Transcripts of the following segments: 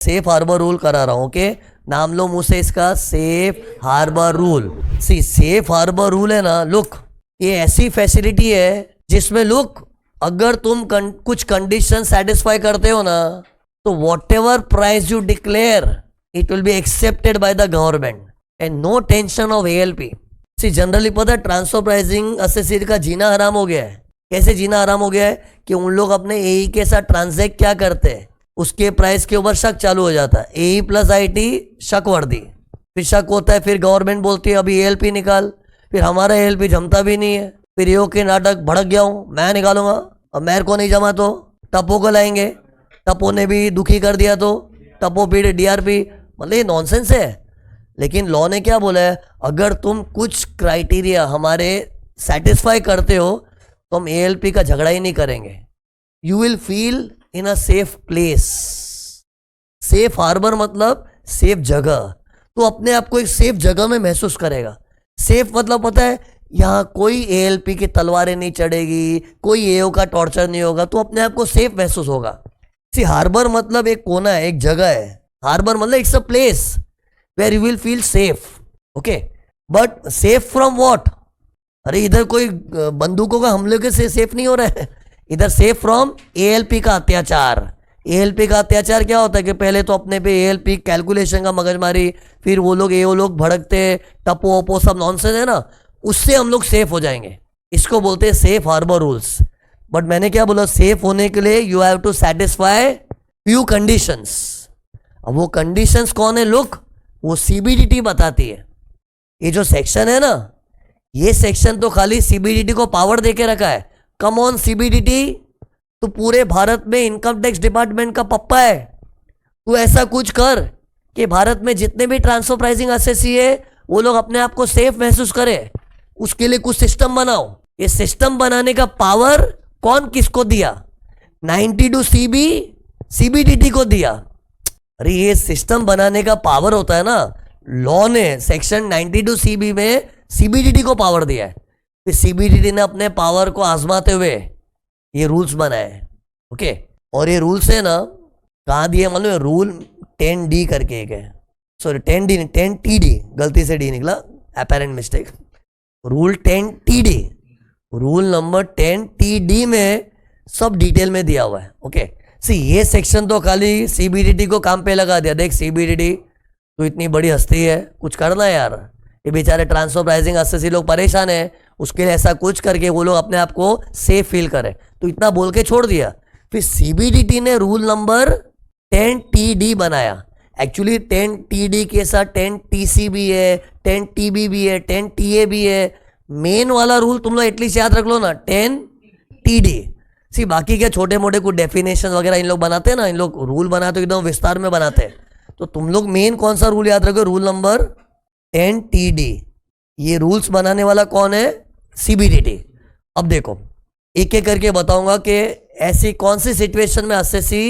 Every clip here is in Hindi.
सेफ हार्बर रूल करा रहा हूं। ओके, नाम लो मुझसे इसका, सेफ हार्बर रूल। सी सेफ हार्बर रूल है ना, लुक, ये ऐसी फैसिलिटी है जिसमें लुक, अगर तुम कुछ कंडीशन सेटिस्फाई करते हो ना, तो whatever price you declare it will be accepted by the government and no tension of ALP। See generally पता है ट्रांसफर प्राइसिंग असेसरी का जीना हराम हो गया है। कैसे जीना हराम हो गया है कि उन लोग अपने AE के साथ ट्रांजैक्ट क्या करते हैं, उसके प्राइस के ऊपर शक चालू हो जाता है। AE प्लस IT शक वर्दी, फिर शक होता है, फिर गवर्नमेंट बोलती है अभी ALP निकाल, फिर हमारा ALP जमता भी नहीं है, फिर यो के नाटक, भड़क गया हूं मैं निकालूंगा, अब मेरे को नहीं जमा तो टप्पो को लाएंगे, टप्पो ने भी दुखी कर दिया तो टप्पो पीड़ DRP, मतलब ये नॉनसेंस है। लेकिन लॉ ने क्या बोला है, अगर तुम कुछ क्राइटेरिया हमारे सेटिस्फाई करते हो तो हम ALP का झगड़ा ही नहीं करेंगे। You will feel in a safe place. Safe harbour मतलब सेफ जगह, तो अपने आप को एक सेफ जगह में महसूस करेगा। सेफ मतलब पता है, यहाँ कोई ALP की तलवारें नहीं चढ़ेगी, कोई AO का टॉर्चर नहीं होगा, तो अपने आप को सेफ महसूस होगा। सी हार्बर मतलब एक कोना है, एक जगह है। हार्बर मतलब it's a place where you will feel safe. Okay, but safe from what? अरे इधर कोई बंदूकों का हमले के से सेफ नहीं हो रहा है, इधर सेफ फ्रॉम ALP का अत्याचार। ALP का अत्याचार क्या होता है कि पहले तो अपने पे ALP कैलकुलेशन का मगजमारी, फिर वो लोग AO लोग भड़कते, टपो ओपो सब नॉनसेंस है ना, उससे हम लोग सेफ हो जाएंगे। इसको बोलते हैं सेफ हार्बर रूल्स। बट मैंने क्या बोला, सेफ होने के लिए you have to satisfy few conditions. अब वो कंडीशंस कौन है? लुक, वो CBDT बताती है। ये जो सेक्शन है ना, ये सेक्शन तो खाली CBDT को पावर देके रखा है। कम ऑन CBDT, तो पूरे भारत में इनकम टैक्स डिपार्टमेंट का पप्पा है। तू ऐसा कुछ कर कि भारत में जितने भी ट्रांसफर प्राइसिंग असेसी है वो लोग अपने आप को सेफ महसूस करे। उसके लिए कुछ सिस्टम बनाओ। ये सिस्टम बनाने का पावर कौन किसको दिया? 92 CBDT को दिया। अरे ये सिस्टम बनाने का पावर होता है ना, लॉ ने सेक्शन 92 CB में CBDT को पावर दिया है। फिर CBDT ने अपने पावर को आजमाते हुए ये रूल्स बनाए। ओके, और ये रूल्स है ना कहाँ दिए मालूम है? रूल 10D करके एक है, सॉरी 10D नहीं 10TD, गलती से D निकला, apparent mistake. Rule 10TD, rule number 10TD में सब डिटेल में दिया हुआ है। ओके, सी ये सेक्शन तो खाली CBDT को काम पे लगा दिया। देख CBDT तो इतनी बड़ी हस्ती है, कुछ करना है यार, ये बेचारे ट्रांसफर प्राइसिंग असेसी लोग परेशान है, उसके लिए ऐसा कुछ करके वो लोग अपने आप को सेफ फील करें, तो इतना बोल के छोड़ दिया। फिर CBDT ने रूल नंबर 10TD बनाया। एक्चुअली 10TD के साथ 10TC भी है, 10TB भी है, 10TA भी है। मेन वाला रूल तुम लोग एटलीस्ट याद रख लो ना, 10TD। सी बाकी क्या छोटे मोटे कुछ डेफिनेशन वगैरह इन लोग बनाते हैं ना, इन लोग रूल बनाते एकदम विस्तार में बनाते हैं, तो तुम लोग मेन कौन सा रूल याद रखो? Rule number 10TD। ये रूल्स बनाने वाला कौन है? CBDT। अब देखो एक एक करके बताऊंगा कि ऐसी कौन सी सिचुएशन में असेसी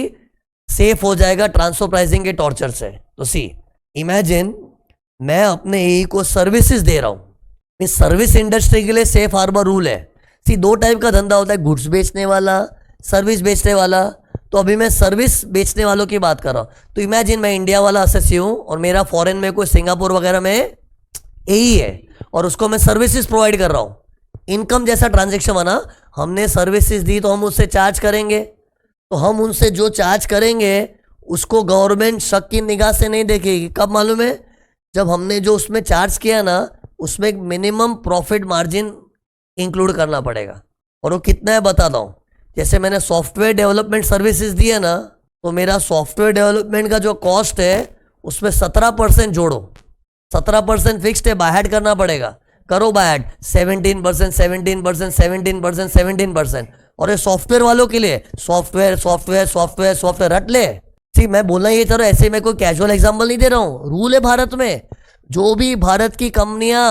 सेफ हो जाएगा ट्रांसफर प्राइसिंग के टॉर्चर से। तो सी इमेजिन मैं अपने AE को सर्विसेज दे रहा हूं। इस सर्विस इंडस्ट्री के लिए सेफ हार्बर रूल है। सी दो टाइप का धंधा होता है, गुड्स बेचने वाला, सर्विस बेचने वाला। तो अभी मैं सर्विस बेचने वालों की बात कर रहा हूं। तो इमेजिन मैं इंडिया वाला असेसी हूं और मेरा फॉरेन में कोई सिंगापुर वगैरह में AE है और उसको मैं सर्विसेज प्रोवाइड कर रहा हूं। इनकम जैसा ट्रांजेक्शन बना, हमने सर्विसेज दी तो हम उससे चार्ज करेंगे, तो हम उनसे जो चार्ज करेंगे उसको गवर्नमेंट शक की निगाह से नहीं देखेगी। कब मालूम है? जब हमने जो उसमें चार्ज किया ना, उसमें एक मिनिमम प्रॉफिट मार्जिन इंक्लूड करना पड़ेगा। और वो कितना है बताता हूँ। जैसे मैंने सॉफ्टवेयर डेवलपमेंट सर्विसेज दी है ना, तो मेरा सॉफ्टवेयर डेवलपमेंट का जो कॉस्ट है उसमें 17% जोड़ो। 17% फिक्स्ड है, बाय हेड करना पड़ेगा। करो बाय हेड, 17%, 17%, 17%, 17%। और ये सॉफ्टवेयर वालों के लिए सॉफ्टवेयर सॉफ्टवेयर सॉफ्टवेयर सॉफ्टवेयर रट ले। सी मैं बोलना ये चाह रहा हूँ, ऐसे मैं कोई कैजुअल एग्जाम्पल नहीं दे रहा हूँ। रूल है भारत में, जो भी भारत की कंपनियां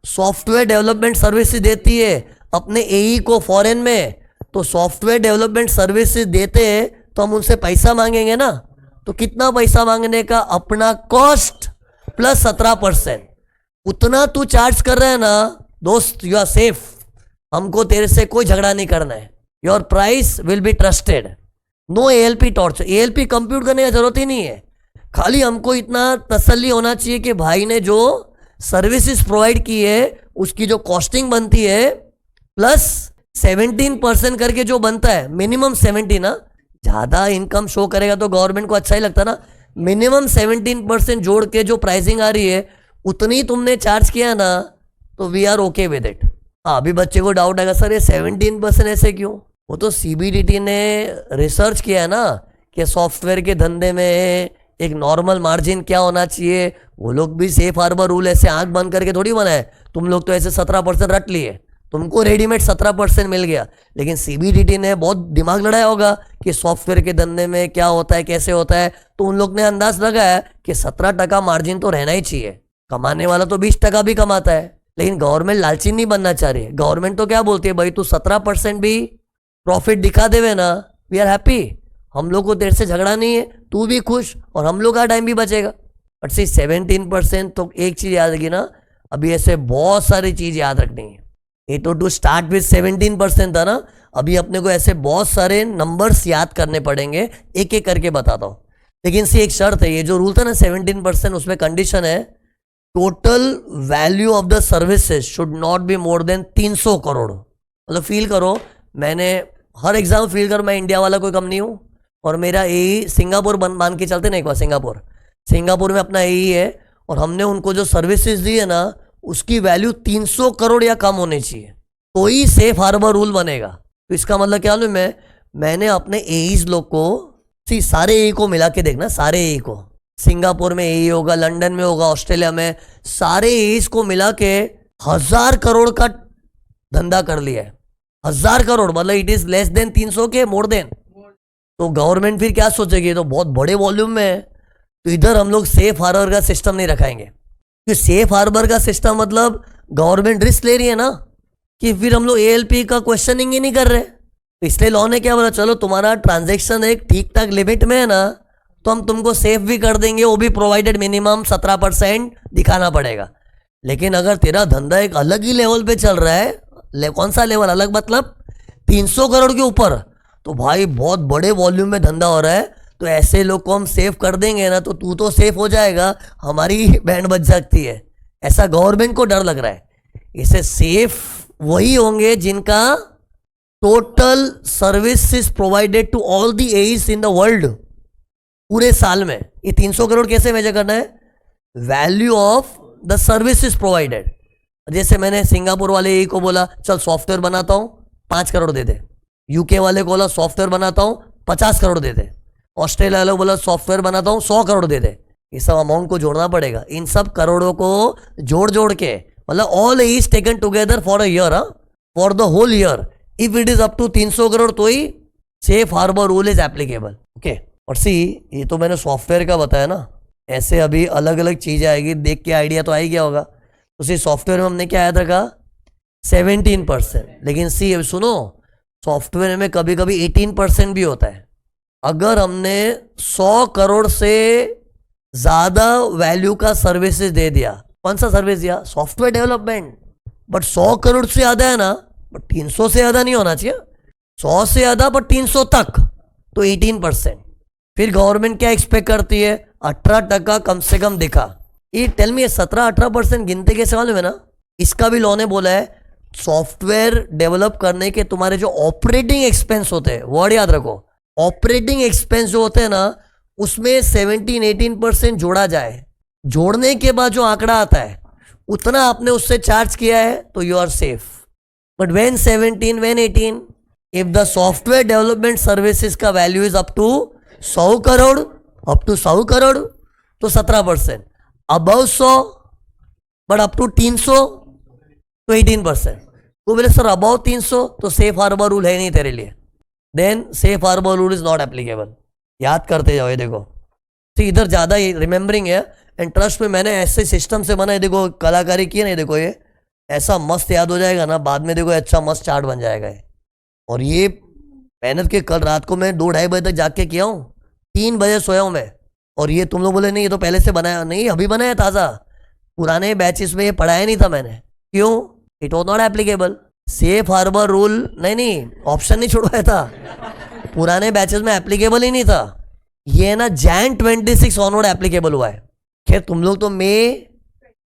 सॉफ्टवेयर डेवलपमेंट सर्विसेज देती है अपने AE को फॉरेन में, तो सॉफ्टवेयर डेवलपमेंट सर्विसेज देते हैं तो हम उनसे पैसा मांगेंगे ना। तो कितना पैसा मांगने का? अपना कॉस्ट प्लस 17%। उतना तू चार्ज कर रहा है ना दोस्त, यू आर सेफ। हमको तेरे से कोई झगड़ा नहीं करना है। Your price will be trusted, no ALP torture. ALP compute करने की जरूरत ही नहीं है। खाली हमको इतना तसल्ली होना चाहिए कि भाई ने जो सर्विसेज प्रोवाइड की है उसकी जो कॉस्टिंग बनती है प्लस 17% करके जो बनता है, मिनिमम 17 ना, ज्यादा इनकम शो करेगा तो गवर्नमेंट को अच्छा ही लगता ना। मिनिमम 17% जोड़ के जो प्राइसिंग आ रही है उतनी तुमने चार्ज किया ना, तो we are okay with it. हाँ, अभी बच्चे को डाउट आएगा सर ये 17% ऐसे क्यों? वो तो सीबीडीटी ने रिसर्च किया है ना कि सॉफ्टवेयर के धंधे में एक नॉर्मल मार्जिन क्या होना चाहिए। वो लोग भी सेफ हार्बर रूल ऐसे आंख बंद करके थोड़ी बनाए। तुम लोग तो ऐसे 17% रट लिए, तुमको रेडीमेड 17% मिल गया, लेकिन सीबीडीटी ने बहुत दिमाग लड़ाया होगा कि सॉफ्टवेयर के धंधे में क्या होता है, कैसे होता है। तो उन लोग ने अंदाज लगाया कि 17% मार्जिन तो रहना ही चाहिए। कमाने वाला तो 20% भी कमाता है, लेकिन गवर्नमेंट लालची नहीं बनना चाह रही है। गवर्नमेंट तो क्या बोलती है, भाई तू 17% भी प्रॉफिट दिखा देवे ना, वी आर हैप्पी। हम लोग को तेरे से झगड़ा नहीं है, तू भी खुश और हम लोग का टाइम भी बचेगा। बट सी 17%, तो एक चीज याद रखी ना, अभी ऐसे बहुत सारी चीज याद रखनी है। ये तो टू स्टार्ट विथ 17% था ना, अभी अपने को ऐसे बहुत सारे नंबर्स याद करने पड़ेंगे, एक एक करके बताता हूँ। लेकिन सी एक शर्त है, ये जो रूल था ना 17%, उसमें कंडीशन है total value of the services should not be more than 300 crore. मतलब फील करो, मैंने हर एग्जाम फील कर, मैं इंडिया वाला कोई कम नहीं हूँ, और मेरा ए सिंगापुर मान के चलते ना, एक बार सिंगापुर में अपना ए है, और हमने उनको जो सर्विसेज दी है ना उसकी वैल्यू 300 करोड़ या कम होनी चाहिए, तो ही सेफ हार्बर रूल बनेगा। तो इसका मतलब क्या है, मैंने अपने एईज लोग को, सारे ए को मिला के देखना, सारे ए को, सिंगापुर में ए होगा, लंदन में होगा, ऑस्ट्रेलिया में, सारे एज को मिला के 1000 करोड़ का धंधा कर लिया है। 1000 करोड़ मतलब इट इज लेस देन 300 के, मोर देन। तो गवर्नमेंट फिर क्या सोचेगी, तो बहुत बड़े वॉल्यूम में है, तो इधर हम लोग सेफ हार्बर का सिस्टम नहीं रखाएंगे। क्योंकि सेफ हार्बर का सिस्टम मतलब गवर्नमेंट रिस्क ले रही है ना, कि फिर हम लोग एएलपी का क्वेश्चनिंग ही नहीं कर रहे। तो इसलिए लॉ ने क्या बोला, चलो तुम्हारा ट्रांजेक्शन एक ठीक ठाक लिमिट में है ना, तो हम तुमको सेफ भी कर देंगे, वो भी प्रोवाइडेड मिनिमम 17% दिखाना पड़ेगा। लेकिन अगर तेरा धंधा एक अलग ही लेवल पे चल रहा है, कौन सा लेवल अलग, मतलब 300 करोड़ के ऊपर, तो भाई बहुत बड़े वॉल्यूम में धंधा हो रहा है, तो ऐसे लोग को हम सेफ कर देंगे ना, तो तू तो सेफ हो जाएगा, हमारी बैंड बच सकती है। ऐसा गवर्नमेंट को डर लग रहा है। इसे सेफ वही होंगे जिनका total services provided to all the AEs in the world पूरे साल में। ये 300 करोड़ कैसे मेजर करना है, value of the services provided. जैसे मैंने सिंगापुर वाले को बोला चल सॉफ्टवेयर बनाता हूं 5 करोड़ दे दे, यूके वाले को बोला सॉफ्टवेयर बनाता हूं 50 करोड़ दे दे, ऑस्ट्रेलिया वाले को बोला सॉफ्टवेयर बनाता हूं 100 करोड़ दे दे। ये सब अमाउंट को जोड़ना पड़ेगा। इन सब करोड़ों को जोड़ जोड़ के, मतलब all is taken together for a year, for the whole year, if it is up to 300 crore तो ही safe harbour rule is applicable. Okay, और सी ये तो मैंने सॉफ्टवेयर का बताया ना, ऐसे अभी अलग अलग चीजें आएगी, देख के आइडिया तो आ ही गया होगा। तो सी सॉफ्टवेयर में हमने क्या याद रखा, 17%। लेकिन सी अब सुनो, सॉफ्टवेयर में कभी कभी 18% भी होता है। अगर हमने 100 करोड़ से ज्यादा वैल्यू का सर्विसेज दे दिया, कौन सा सर्विस दिया, सॉफ्टवेयर डेवलपमेंट, बट 100 करोड़ से ज्यादा है ना, बट 300 से ज्यादा नहीं होना चाहिए, 100 से ज्यादा बट 300 तक, तो 18%। फिर गवर्नमेंट क्या एक्सपेक्ट करती है, 18% कम से कम दिखा। ये टेल मी 17-18% गिनते कैसे मालूम है ना, इसका भी लॉ ने बोला है सॉफ्टवेयर डेवलप करने के तुम्हारे जो ऑपरेटिंग एक्सपेंस होते हैं, वर्ड याद रखो, ऑपरेटिंग एक्सपेंस जो होते हैं ना, उसमें 17-18% जोड़ा जाए। जोड़ने के बाद जो आंकड़ा आता है उतना आपने उससे चार्ज किया है तो you are safe. But when 17, when 18, if the software development services का value is up to 100 crore, up to 100 crore तो 17%, अबव 100 बट अप टू 300 तो 18%। तो बोले सर अबव 300 तो सेफ हार्बर रूल है नहीं तेरे लिए, then safe harbour rule is not applicable. याद करते जाओ, ये देखो, तो इधर ज्यादा रिमेंबरिंग है, एंड ट्रस्ट में मैंने ऐसे सिस्टम से बना है, देखो कलाकारी की है ना, देखो ये ऐसा मस्त याद हो जाएगा ना, बाद में देखो अच्छा मस्त चार्ट बन जाएगा ये। और ये मेहनत के कल रात को मैं 2-2:30 बजे तक जाग के किया हूँ, 3 बजे सोया हूँ मैं। और ये तुम लोग बोले नहीं ये तो पहले से बनाया, नहीं अभी बनाया ताज़ा, पुराने बैचेस में ये पढ़ाया नहीं था मैंने। क्यों, it was not applicable. Safe harbour rule नहीं ऑप्शन नहीं छुड़वाया था, पुराने बैचेस में एप्लीकेबल ही नहीं था। ये ना Jan 26 ऑनवर्ड एप्लीकेबल हुआ है। खैर तुम लोग तो May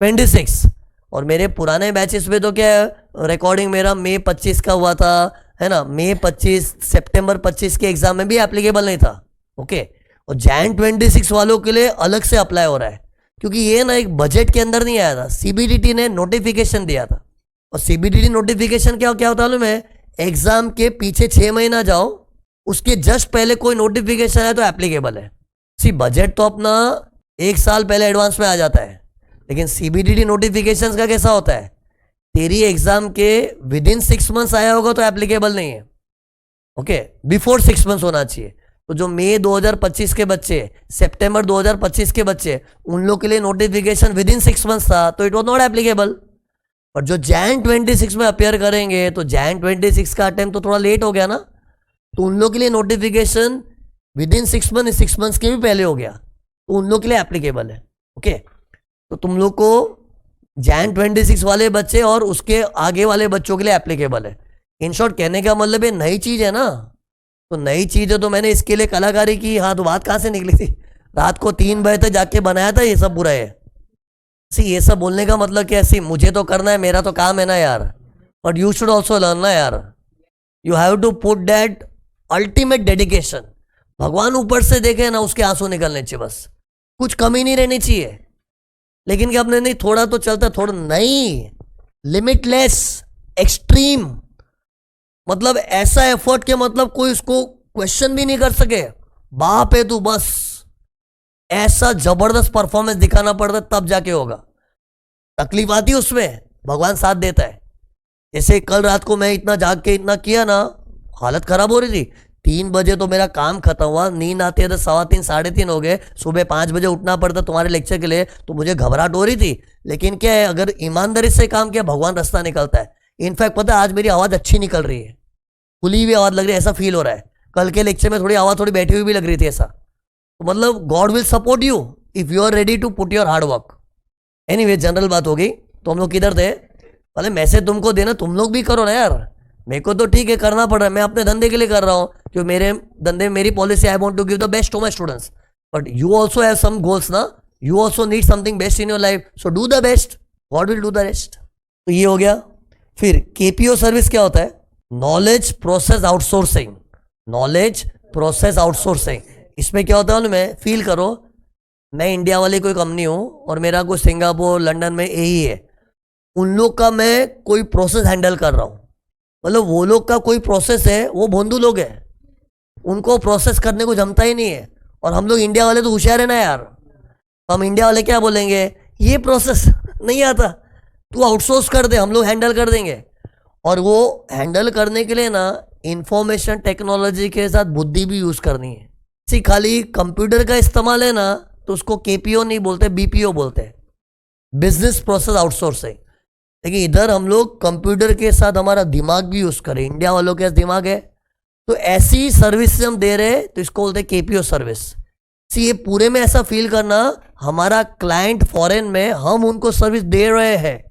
26 और मेरे पुराने बैचेस में तो क्या है, रिकॉर्डिंग मेरा May 25 का हुआ था, है ना। May 25 सितंबर 25 के एग्जाम में भी एप्लीकेबल नहीं था। ओके, और Jan 26 वालों के लिए अलग से अप्लाई हो रहा है, क्योंकि ये ना एक बजट के अंदर नहीं आया था। सीबीडीटी ने नोटिफिकेशन दिया था, और सीबीडीटी नोटिफिकेशन क्या क्या होता है मालूम है? एग्जाम के पीछे 6 महीना जाओ, उसके जस्ट पहले कोई नोटिफिकेशन है तो एप्लीकेबल है। बजट तो अपना 1 साल पहले एडवांस में आ जाता है, लेकिन सीबीडीटी नोटिफिकेशंस का कैसा होता है? तेरी एग्जाम के विदिन 6 मंथ्स आया होगा तो एप्लीकेबल नहीं है। ओके, बिफोर 6 मंथ्स होना चाहिए। तो जो मई 2025 के बच्चे, सितंबर 2025 के बच्चे, उन लोग के लिए नोटिफिकेशन विदिन 6 मंथ्स था, तो इट वॉज नॉट एप्लीकेबल। और जो Jan 26 में अपेयर करेंगे तो Jan 26 का अटेम्प्ट तो थोड़ा लेट हो गया ना, तो उन लोग के लिए नोटिफिकेशन विदिन 6 मंथ्स के भी पहले हो गया, तो उन लोग के लिए एप्लीकेबल है। ओके, तो तुम लोग को Jan 26 वाले बच्चे और उसके आगे वाले बच्चों के लिए एप्लीकेबल है। इन शॉर्ट कहने का मतलब ये नई चीज है ना, तो नई चीज है तो मैंने इसके लिए कलाकारी की। हाँ, तो बात कहाँ से निकली थी? रात को 3 बजे तक जाके बनाया था, ये सब बुरा है। ये सब बोलने का मतलब क्या है? मुझे तो करना है, मेरा तो काम है ना यार, but you should also learn ना यार। You have to put that ultimate dedication. भगवान ऊपर से देखे ना, उसके आंसू निकलने चाहिए, बस कुछ कमी नहीं रहनी चाहिए। लेकिन क्या अपने नहीं, थोड़ा तो चलता, थोड़ा नहीं, लिमिटलेस, एक्सट्रीम, मतलब ऐसा एफर्ट के मतलब कोई उसको क्वेश्चन भी नहीं कर सके। बाप है तू, बस ऐसा जबरदस्त परफॉर्मेंस दिखाना पड़ता तब जाके होगा। तकलीफ आती है उसमें, भगवान साथ देता है। जैसे कल रात को मैं इतना जाग के इतना किया ना, हालत खराब हो रही थी। 3 बजे तो मेरा काम खत्म हुआ, नींद आती है तो 3:15 3:30 हो गए। सुबह 5 बजे उठना पड़ता तुम्हारे लेक्चर के लिए, तो मुझे घबराहट हो रही थी। लेकिन क्या है, अगर ईमानदारी से काम किया, भगवान रास्ता निकलता है। इनफैक्ट पता है, आज मेरी आवाज़ अच्छी निकल रही है, खुली हुई आवाज़ लग रही है, ऐसा फील हो रहा है। कल के लेक्चर में थोड़ी आवाज़ थोड़ी बैठी हुई भी लग रही थी ऐसा। तो मतलब God will support you if you are ready to put your hard work. Anyway, general बात हो गई। तो हम लोग किधर थे? पहले मैसेज तुमको देना, तुम लोग भी करो ना यार। मेरे को तो ठीक है, करना पड़ रहा है, मैं अपने धंधे के लिए कर रहा हूँ, क्योंकि मेरे धंधे में मेरी policy, I want to give the best to my students. But you also have some goals ना, you also need something best in your life, so do the best, God will do the rest. तो ये हो गया। फिर केपीओ सर्विस क्या होता है? Knowledge process outsourcing. Knowledge process outsourcing, इसमें क्या होता है मैं फील करो, मैं इंडिया वाली कोई कंपनी हूँ और मेरा कोई सिंगापुर लंदन में यही है, उन लोग का मैं कोई प्रोसेस हैंडल कर रहा हूँ। मतलब वो लोग का कोई प्रोसेस है, वो भोंदू लोग हैं, उनको प्रोसेस करने को जमता ही नहीं है। और हम लोग इंडिया वाले तो होशियार है ना यार, हम इंडिया वाले क्या बोलेंगे, ये प्रोसेस नहीं आता, तू आउटसोर्स कर दे, हम लोग हैंडल कर देंगे। और वो हैंडल करने के लिए ना इंफॉर्मेशन टेक्नोलॉजी के साथ बुद्धि भी यूज करनी है। खाली कंप्यूटर का इस्तेमाल है ना, तो उसको केपीओ नहीं बोलते, बीपीओ बोलते हैं, बिजनेस प्रोसेस आउटसोर्सिंग। लेकिन इधर हम लोग कंप्यूटर के साथ हमारा दिमाग भी यूज करें, इंडिया वालों के पास दिमाग है, तो ऐसी सर्विस हम दे रहे हैं, तो इसको बोलते हैं केपीओ सर्विस। ये पूरे में ऐसा फील करना, हमारा क्लाइंट फॉरेन में, हम उनको सर्विस दे रहे हैं,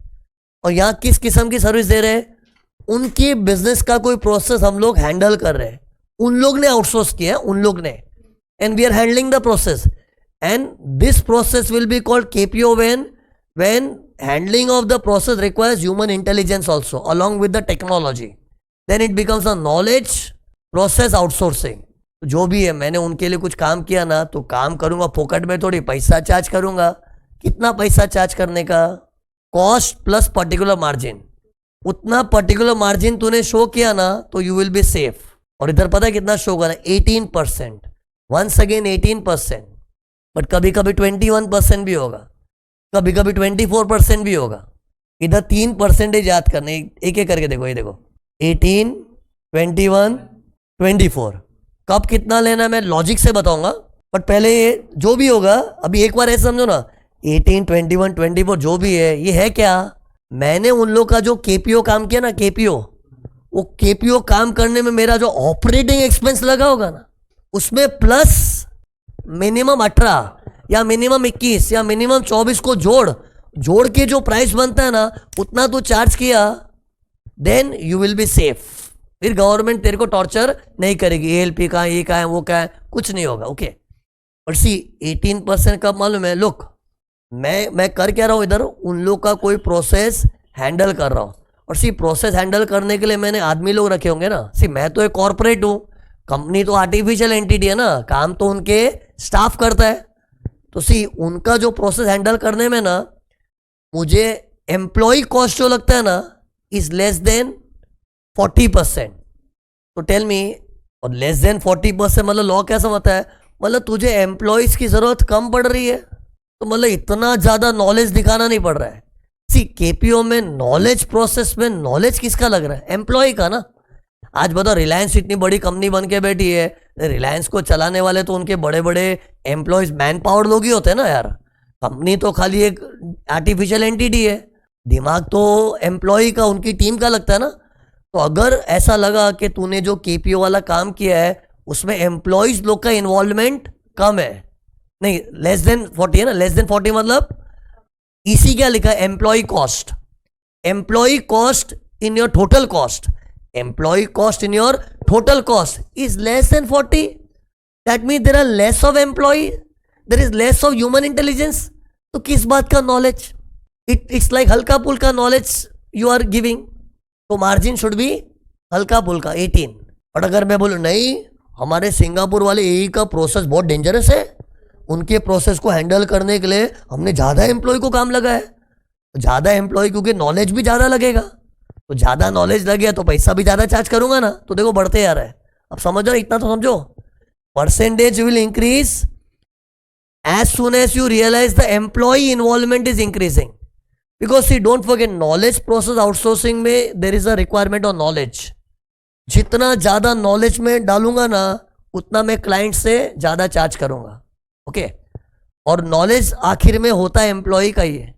और यहाँ किस किस्म की सर्विस दे रहे हैं, उनकी बिजनेस का कोई प्रोसेस हम लोग हैंडल कर रहे हैं, उन लोग ने आउटसोर्स किया, उन लोग ने, and we are handling the process, and this process will be called KPO when handling of the process requires human intelligence also along with the technology, then it becomes a knowledge process outsourcing। जो भी है, मैंने उनके लिए कुछ काम किया ना, तो काम करूंगा फोकट में, थोड़ी पैसा चार्ज करूंगा। कितना पैसा चार्ज करने का? कॉस्ट प्लस पर्टिकुलर मार्जिन, उतना पर्टिकुलर मार्जिन तूने शो किया ना, तो यू विल बी सेफ। और इधर पता है कितना शो करना? 18%, वंस अगेन 18%, बट कभी कभी 21% भी होगा, कभी कभी 24% भी होगा। इधर 3% याद करने, एक एक करके देखो, ये देखो 18, 21, 24, कब कितना लेना मैं लॉजिक से बताऊंगा, बट पहले ये जो भी होगा, अभी एक बार ऐसे समझो ना, 18, 21, 24 जो भी है, ये है क्या? मैंने उन लोग का जो केपीओ काम किया ना, केपीओ, वो केपीओ काम करने में मेरा जो ऑपरेटिंग एक्सपेंस लगा होगा ना, उसमें प्लस मिनिमम 18 या मिनिमम 21 या मिनिमम 24 को जोड़ के जो प्राइस बनता है ना, उतना तो चार्ज किया, then you will be safe. फिर गवर्नमेंट तेरे को टॉर्चर नहीं करेगी, एएलपी का, ये का है, वो का है, कुछ नहीं होगा। ओके, और सी 18% कब मालूम है? लुक, मैं कर क्या रहा हूँ इधर, उन लोग का कोई प्रोसेस हैंडल कर रहा हूँ। और सी प्रोसेस हैंडल करने के लिए मैंने आदमी लोग रखे होंगे ना। सी मैं तो एक कॉर्पोरेट हूँ, कंपनी तो आर्टिफिशियल एंटिटी है ना, काम तो उनके स्टाफ करता है। तो सी उनका जो प्रोसेस हैंडल करने में ना मुझे एम्प्लॉय कॉस्ट जो लगता है ना इज लेस देन 40%। तो टेल मी, और लेस देन 40% मतलब लॉ क्या समझता है? मतलब तुझे एम्प्लॉयज की जरूरत कम पड़ रही है, तो मतलब इतना ज्यादा नॉलेज दिखाना नहीं पड़ रहा है। सी केपीओ में नॉलेज, प्रोसेस में नॉलेज किसका लग रहा है? एम्प्लॉय का ना। आज बताओ, रिलायंस इतनी बड़ी कंपनी बन के बैठी है, रिलायंस को चलाने वाले तो उनके बड़े बड़े एम्प्लॉयज, मैन पावर लोग ही होते हैं ना यार। कंपनी तो खाली एक आर्टिफिशियल एंटिटी है, दिमाग तो एम्प्लॉय का, उनकी टीम का लगता है ना। तो अगर ऐसा लगा कि तूने जो केपीओ वाला काम किया है उसमें एम्प्लॉयज लोग का इन्वॉल्वमेंट कम है, नहीं लेस देन 40 है ना, लेस देन 40 मतलब इसी क्या लिखा है? Employ cost. Employ cost in your total cost, employ cost in your total cost is less than 40। That mean there are less of employ, there is less of human intelligence. तो किस बात का नॉलेज? इट्स लाइक हल्का फुल्का नॉलेज यू आर गिविंग। तो मार्जिन शुड बी हल्का फुल्का 18। और अगर मैं बोलूँ नहीं, हमारे सिंगापुर वाले एई का प्रोसेस बहुत डेंजरस है, उनके प्रोसेस को हैंडल करने के लिए हमने ज़्यादा एम्प्लॉय को काम लगा है। ज़्यादा एम्प्लॉय क्योंकि नॉलेज भी ज़्यादा लगेगा, तो ज़्यादा नॉलेज लगे तो पैसा भी ज़्यादा चार्ज करूंगा ना, तो देखो बढ़ते जा रहा है। अब समझो, इतना तो समझो, percentage will increase as soon as you realize the employee involvement is increasing. Because see, don't forget, knowledge process outsourcing में there is a requirement of knowledge. जितना ज़्यादा नॉलेज में डालूंगा ना उतना मैं क्लाइंट से ज़्यादा चार्ज करूंगा। ओके, और नॉलेज आखिर में होता है एम्प्लॉय का ही है।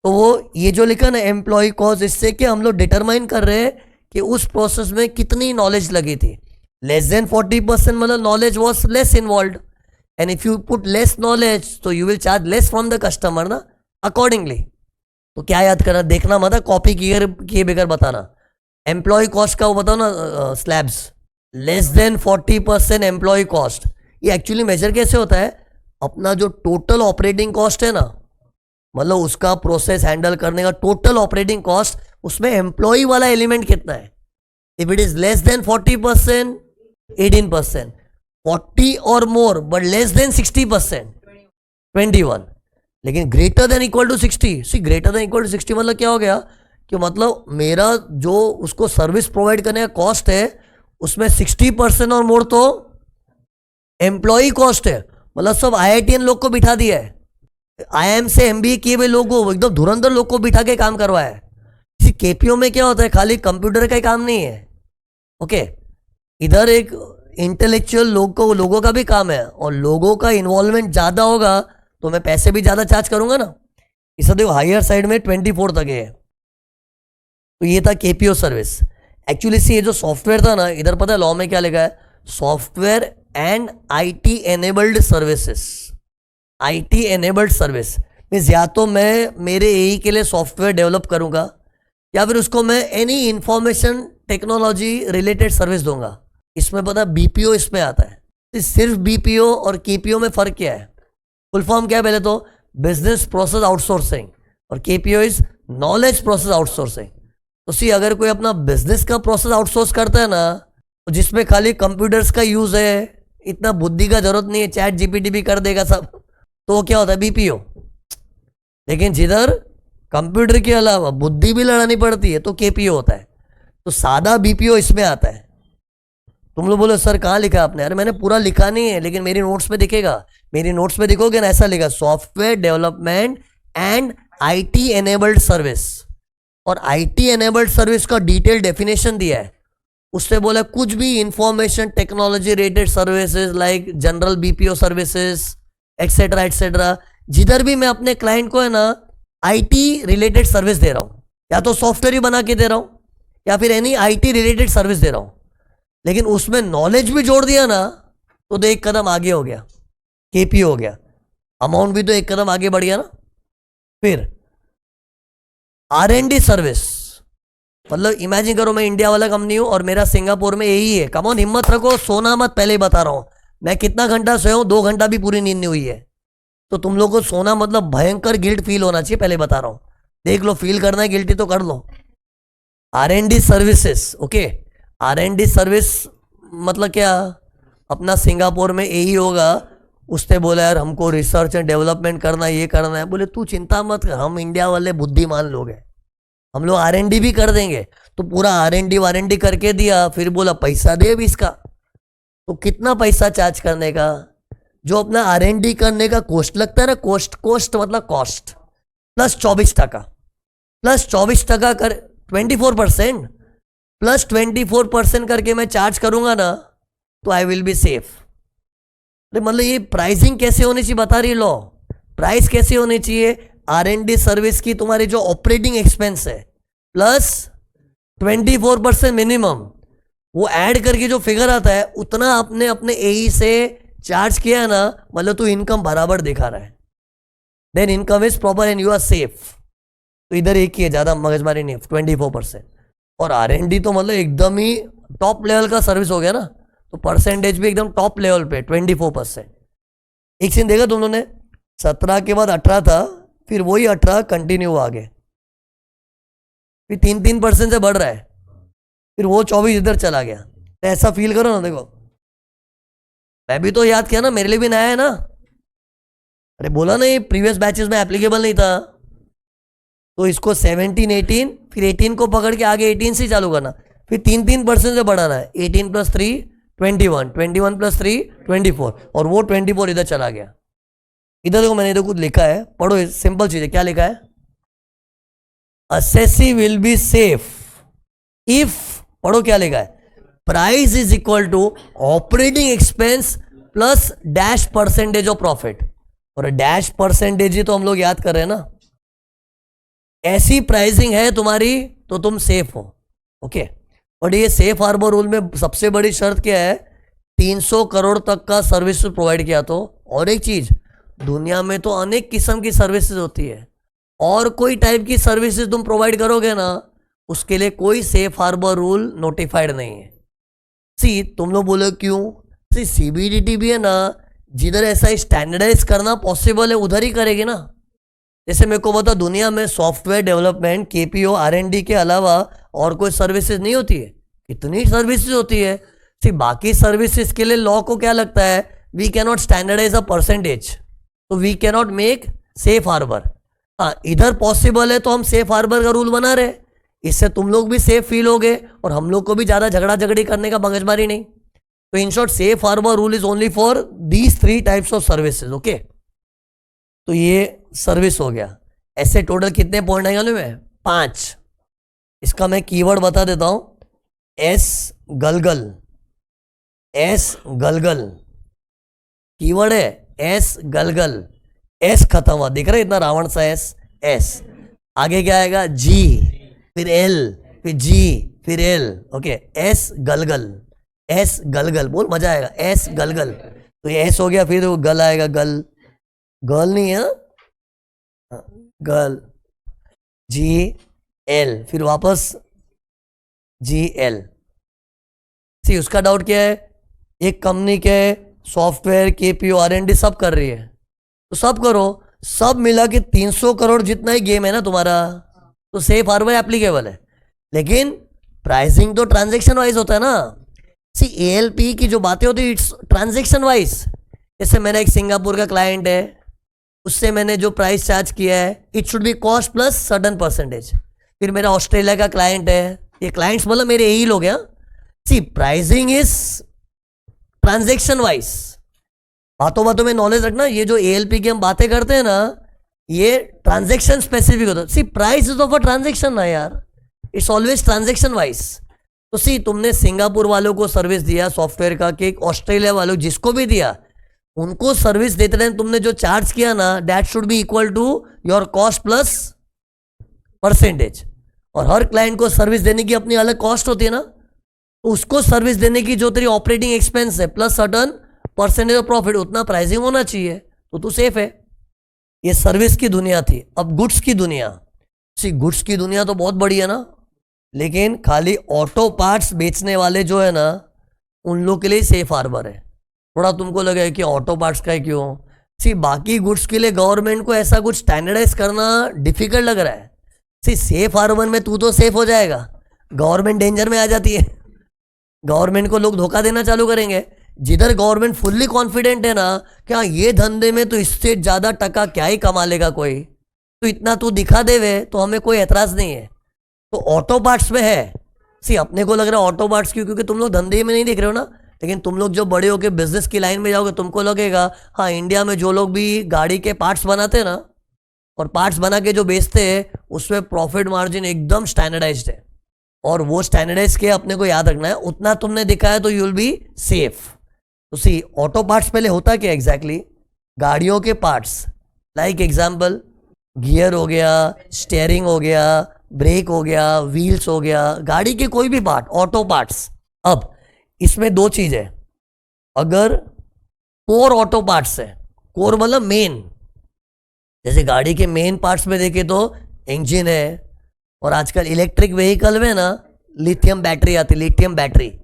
तो वो ये जो लिखा ना एम्प्लॉय कॉस्ट, इससे कि हम लोग डिटरमाइन कर रहे हैं कि उस प्रोसेस में कितनी नॉलेज लगी थी। लेस देन 40% मतलब knowledge was less involve, and if you put less knowledge तो you will charge less from the customer ना अकॉर्डिंगली। तो क्या याद करना, देखना मत, कॉपी किए बगैर बताना। एम्प्लॉय कॉस्ट का वो बताओ ना, slabs less than 40% employ cost. ये एक्चुअली मेजर कैसे होता है? अपना जो टोटल ऑपरेटिंग कॉस्ट है ना, मतलब उसका प्रोसेस हैंडल करने का टोटल ऑपरेटिंग कॉस्ट, उसमें एम्प्लॉय वाला एलिमेंट कितना है। If it is less than 40%, 18%, 40 और मोर बट लेस देन 60%, 21, लेकिन greater than equal to 60। See greater than equal to 60 मतलब क्या हो गया कि मतलब मेरा जो उसको सर्विस प्रोवाइड करने का कॉस्ट है उसमें 60% और मोर तो एम्प्लॉय कॉस्ट है। मतलब सब IITian लोग को बिठा दिया है, IIM से MBA किए हुए लोगों, एकदम धुरंधर लोग को बिठा के काम करवाया है। इसी केपीओ में क्या होता है, खाली कंप्यूटर का ही काम नहीं है। ओके, इधर एक इंटेलेक्चुअल लोगों का भी काम है, और लोगों का इन्वॉल्वमेंट ज़्यादा होगा तो मैं पैसे भी ज़्यादा चार्ज करूंगा ना। इसे देखो हायर साइड में 24 तक है। तो ये था केपीओ सर्विस। एक्चुअली से ये जो सॉफ्टवेयर था ना, इधर पता है लॉ में क्या लिखा है? Software and IT enabled services. IT enabled service means या तो मैं मेरे AE के लिए सॉफ्टवेयर डेवलप करूंगा, या फिर उसको मैं any information technology related service दूंगा। इसमें पता BPO इसमें आता है। तो सिर्फ BPO और KPO में फर्क क्या है? फुल फॉर्म क्या है? पहले तो बिजनेस प्रोसेस आउटसोर्सिंग, और KPO is knowledge process outsourcing. तो सी अगर कोई अपना बिजनेस का प्रोसेस आउटसोर्स करता है ना, तो जिसमें खाली कंप्यूटर्स का यूज है, इतना बुद्धि का जरूरत नहीं है, चैट GPT भी कर देगा सब, तो क्या होता है? BPO। लेकिन जिधर कंप्यूटर के अलावा बुद्धि भी लड़ानी पड़ती है तो KPO होता है। तो सादा BPO इसमें आता है। तुम लोग बोलो सर कहाँ लिखा आपने? अरे मैंने पूरा लिखा नहीं है, लेकिन मेरी नोट्स में दिखेगा। मेरी नोट्स में दिखोगे ना, ऐसा लिखा software development and IT enabled service. और IT एनेबल्ड सर्विस का डिटेल डेफिनेशन दिया है। उससे बोला कुछ भी information technology related services like general BPO services etcetera etcetera, जिधर भी मैं अपने क्लाइंट को है ना IT रिलेटेड सर्विस दे रहा हूँ, या तो सॉफ्टवेयर ही बना के दे रहा हूँ, या फिर एनी IT रिलेटेड सर्विस दे रहा हूँ, लेकिन उसमें नॉलेज भी जोड़ दिया ना, तो एक कदम आगे हो गया, KPO हो गया। अमाउंट भी तो एक कदम आगे बढ़ गया ना। फिर R&D सर्विस, मतलब इमेजिन करो मैं इंडिया वाला कंपनी हूं और मेरा सिंगापुर में यही है। कम ऑन, हिम्मत रखो, सोना मत, पहले ही बता रहा हूं। मैं कितना घंटा सोया हूं, 2 घंटा भी पूरी नींद नहीं हुई है। तो तुम लोग को सोना मतलब भयंकर गिल्ट फील होना चाहिए, पहले बता रहा हूं। देख लो, फील करना है गिल्टी तो कर लो। R&D services, okay. R&D service मतलब क्या? अपना सिंगापुर में यही होगा, उसने बोला यार हमको रिसर्च एंड डेवलपमेंट करना है, ये करना है। बोले तू चिंता मत कर, हम इंडिया वाले बुद्धिमान लोग हैं, हम लोग R&D भी कर देंगे। तो पूरा R&D करके दिया, फिर बोला पैसा दे अभी इसका। तो कितना पैसा चार्ज करने का? जो अपना R&D करने का कॉस्ट लगता है ना, कॉस्ट मतलब कॉस्ट प्लस 24%, प्लस 24% कर 24%, प्लस 24% करके मैं चार्ज करूंगा ना, तो आई विल बी सेफ। मतलब ये प्राइसिंग कैसे होनी चाहिए बता रही लो। प्राइस कैसे होनी चाहिए? R&D सर्विस की तुम्हारी जो ऑपरेटिंग एक्सपेंस है प्लस 24% मिनिमम, वो ऐड करके जो फिगर आता है उतना आपने अपने AE से चार्ज किया है ना, मतलब तू इनकम बराबर दिखा रहा है, then income is proper and you are safe. तो इधर एक ही है, ज्यादा मगजमारी नहीं, 24%। और R&D तो मतलब एकदम ही टॉप लेवल का सर्विस हो गया ना, तो परसेंटेज भी एकदम टॉप लेवल पे 24%। एक सीन देखा तुम लोगों ने, 17 के बाद 18 था, फिर वही 18 कंटिन्यू आगे, फिर 3% से बढ़ रहा है, फिर वो 24 इधर चला गया। तो ऐसा फील करो ना, देखो मैं भी तो याद किया ना, मेरे लिए भी नया है ना। अरे बोला ना, ये प्रीवियस बैचेस में एप्लीकेबल नहीं था, तो इसको 17, 18, फिर 18 को पकड़ के आगे 18 से चालू करना, फिर 3% से बढ़ाना है। 18 + 3 21, 21 + 3 24, और वो 24 इधर चला गया। इधर देखो, मैंने इधर कुछ लिखा है, पढ़ो, सिंपल चीज है। क्या लिखा है? Assessee will be safe if, पढ़ो क्या लिखा है, price is equal to operating expense plus dash percentage of profit. और डैश परसेंटेज ही तो हम लोग याद कर रहे हैं ना। ऐसी प्राइसिंग है तुम्हारी तो तुम सेफ हो, ओके। और ये सेफ हार्बर रूल में सबसे बड़ी शर्त क्या है? 300 करोड़ तक का सर्विस प्रोवाइड किया तो। और एक चीज, दुनिया में तो अनेक किस्म की सर्विसेज होती है, और कोई टाइप की सर्विसेज तुम प्रोवाइड करोगे ना, उसके लिए कोई सेफ हार्बर रूल नोटिफाइड नहीं है। सी, तुम लोग बोलो क्यों? सी, CBDT भी है ना, जिधर ऐसा स्टैंडर्डाइज करना पॉसिबल है उधर ही करेगी ना। जैसे मेरे को बता, दुनिया में सॉफ्टवेयर डेवलपमेंट, KPO, R&D के अलावा और कोई सर्विसेज नहीं होती है? कितनी सर्विसेज होती है। सी, बाकी सर्विसेज के लिए लॉ को क्या लगता है? We can not standardise a percentage, तो we can not make safe harbour. हाँ, इधर पॉसिबल है तो हम सेफ हार्बर का रूल बना रहे, इससे तुम लोग भी सेफ फील होगे और हम लोग को भी ज्यादा झगड़ा झगड़ी करने का मगजमारी नहीं। तो in short, safe harbour rule is only for these 3 types of services, okay. तो ये सर्विस हो गया। ऐसे टोटल कितने पॉइंट आएंगे में? 5। इसका मैं कीवर्ड बता देता हूं, एस गलगल, एस गलगल कीवर्ड है, एस गलगल। एस खत्म हुआ, दिख रहा है इतना रावण सा एस। एस आगे क्या आएगा? G, फिर L, फिर G, फिर L, ओके। एस गलगल, एस गलगल, बोल मजा आएगा। एस गलगल, तो ये एस हो गया, फिर वो गल आएगा, गल, गर्ल नहीं है, गर्ल, GL, फिर वापस GL। सी, उसका डाउट क्या है? एक कंपनी के सॉफ्टवेयर, KPO, R&D सब कर रही है, तो सब करो, सब मिला के 300 करोड़ जितना ही गेम है ना तुम्हारा, तो सेफ हार्बर एप्लीकेबल है। लेकिन प्राइसिंग तो ट्रांजैक्शन वाइज होता है ना। सी, ALP की जो बातें होती है, इट्स ट्रांजैक्शन वाइज। जैसे मेरा एक सिंगापुर का क्लाइंट है, उससे मैंने जो प्राइस चार्ज किया है, it should be cost plus certain percentage. फिर मेरा ऑस्ट्रेलिया का क्लाइंट है, ये क्लाइंट्स मतलब मेरे यही लोग हैं। सी, प्राइसिंग इज ट्रांजैक्शन वाइज। बातों बातों में नॉलेज रखना, ये जो ALP की हम बातें करते हैं ना, ये ट्रांजैक्शन स्पेसिफिक होता है। See, price is of a transaction ना यार, इट्स ऑलवेज ट्रांजैक्शन वाइज। तो सी, तुमने सिंगापुर वालों को सर्विस दिया सॉफ्टवेयर का, कि ऑस्ट्रेलिया वालों जिसको भी दिया, उनको सर्विस देते रहे, तुमने जो चार्ज किया ना, that should be equal to your cost plus percentage. और हर क्लाइंट को सर्विस देने की अपनी अलग कॉस्ट होती है ना, तो उसको सर्विस देने की जो तेरी ऑपरेटिंग एक्सपेंस है plus certain percentage of profit, उतना प्राइसिंग होना चाहिए, तो तू सेफ है। ये सर्विस की दुनिया थी। अब गुड्स की दुनिया। सी, गुड्स की दुनिया तो बहुत बड़ी है ना, लेकिन खाली ऑटो पार्ट्स बेचने वाले जो है ना, उन लोग के लिए सेफ हार्बर है। थोड़ा तुमको लगे कि ऑटो पार्ट्स का है क्यों, सी बाकी गुड्स के लिए गवर्नमेंट को ऐसा कुछ स्टैंडर्डाइज करना डिफिकल्ट लग रहा है। सी सेफ हार्बर में तू तो सेफ हो जाएगा, गवर्नमेंट डेंजर में आ जाती है, गवर्नमेंट को लोग धोखा देना चालू करेंगे। जिधर गवर्नमेंट फुल्ली कॉन्फिडेंट है ना कि हाँ ये धंधे में तो इससे ज़्यादा टका क्या ही कमा लेगा कोई, तो इतना तू दिखा देवे तो हमें कोई एतराज़ नहीं है। तो ऑटो पार्ट्स में है, सी अपने को लग रहा है ऑटो पार्ट्स क्यों, क्योंकि तुम लोग धंधे में नहीं दिख रहे हो ना, लेकिन तुम लोग जो बड़े होके बिजनेस की लाइन में जाओगे तुमको लगेगा हाँ इंडिया में जो लोग भी गाड़ी के पार्ट्स बनाते हैं ना और पार्ट्स बना के जो बेचते हैं उसमें प्रॉफिट मार्जिन एकदम स्टैंडर्डाइज्ड है, और वो स्टैंडर्डाइज के अपने को याद रखना है, उतना तुमने दिखाया तो यू विल बी सेफ। तो सी ऑटो पार्ट्स पहले होता क्या एग्जैक्टली, गाड़ियों के पार्ट्स लाइक एग्जाम्पल गियर हो गया, स्टेयरिंग हो गया, ब्रेक हो गया, व्हील्स हो गया, गाड़ी के कोई भी पार्ट ऑटो पार्ट्स। अब इसमें दो चीज है, अगर कोर ऑटो पार्ट्स है, कोर मतलब मेन, जैसे गाड़ी के मेन पार्ट्स में देखे तो इंजन है, और आजकल इलेक्ट्रिक व्हीकल में ना लिथियम बैटरी आती, लिथियम बैटरी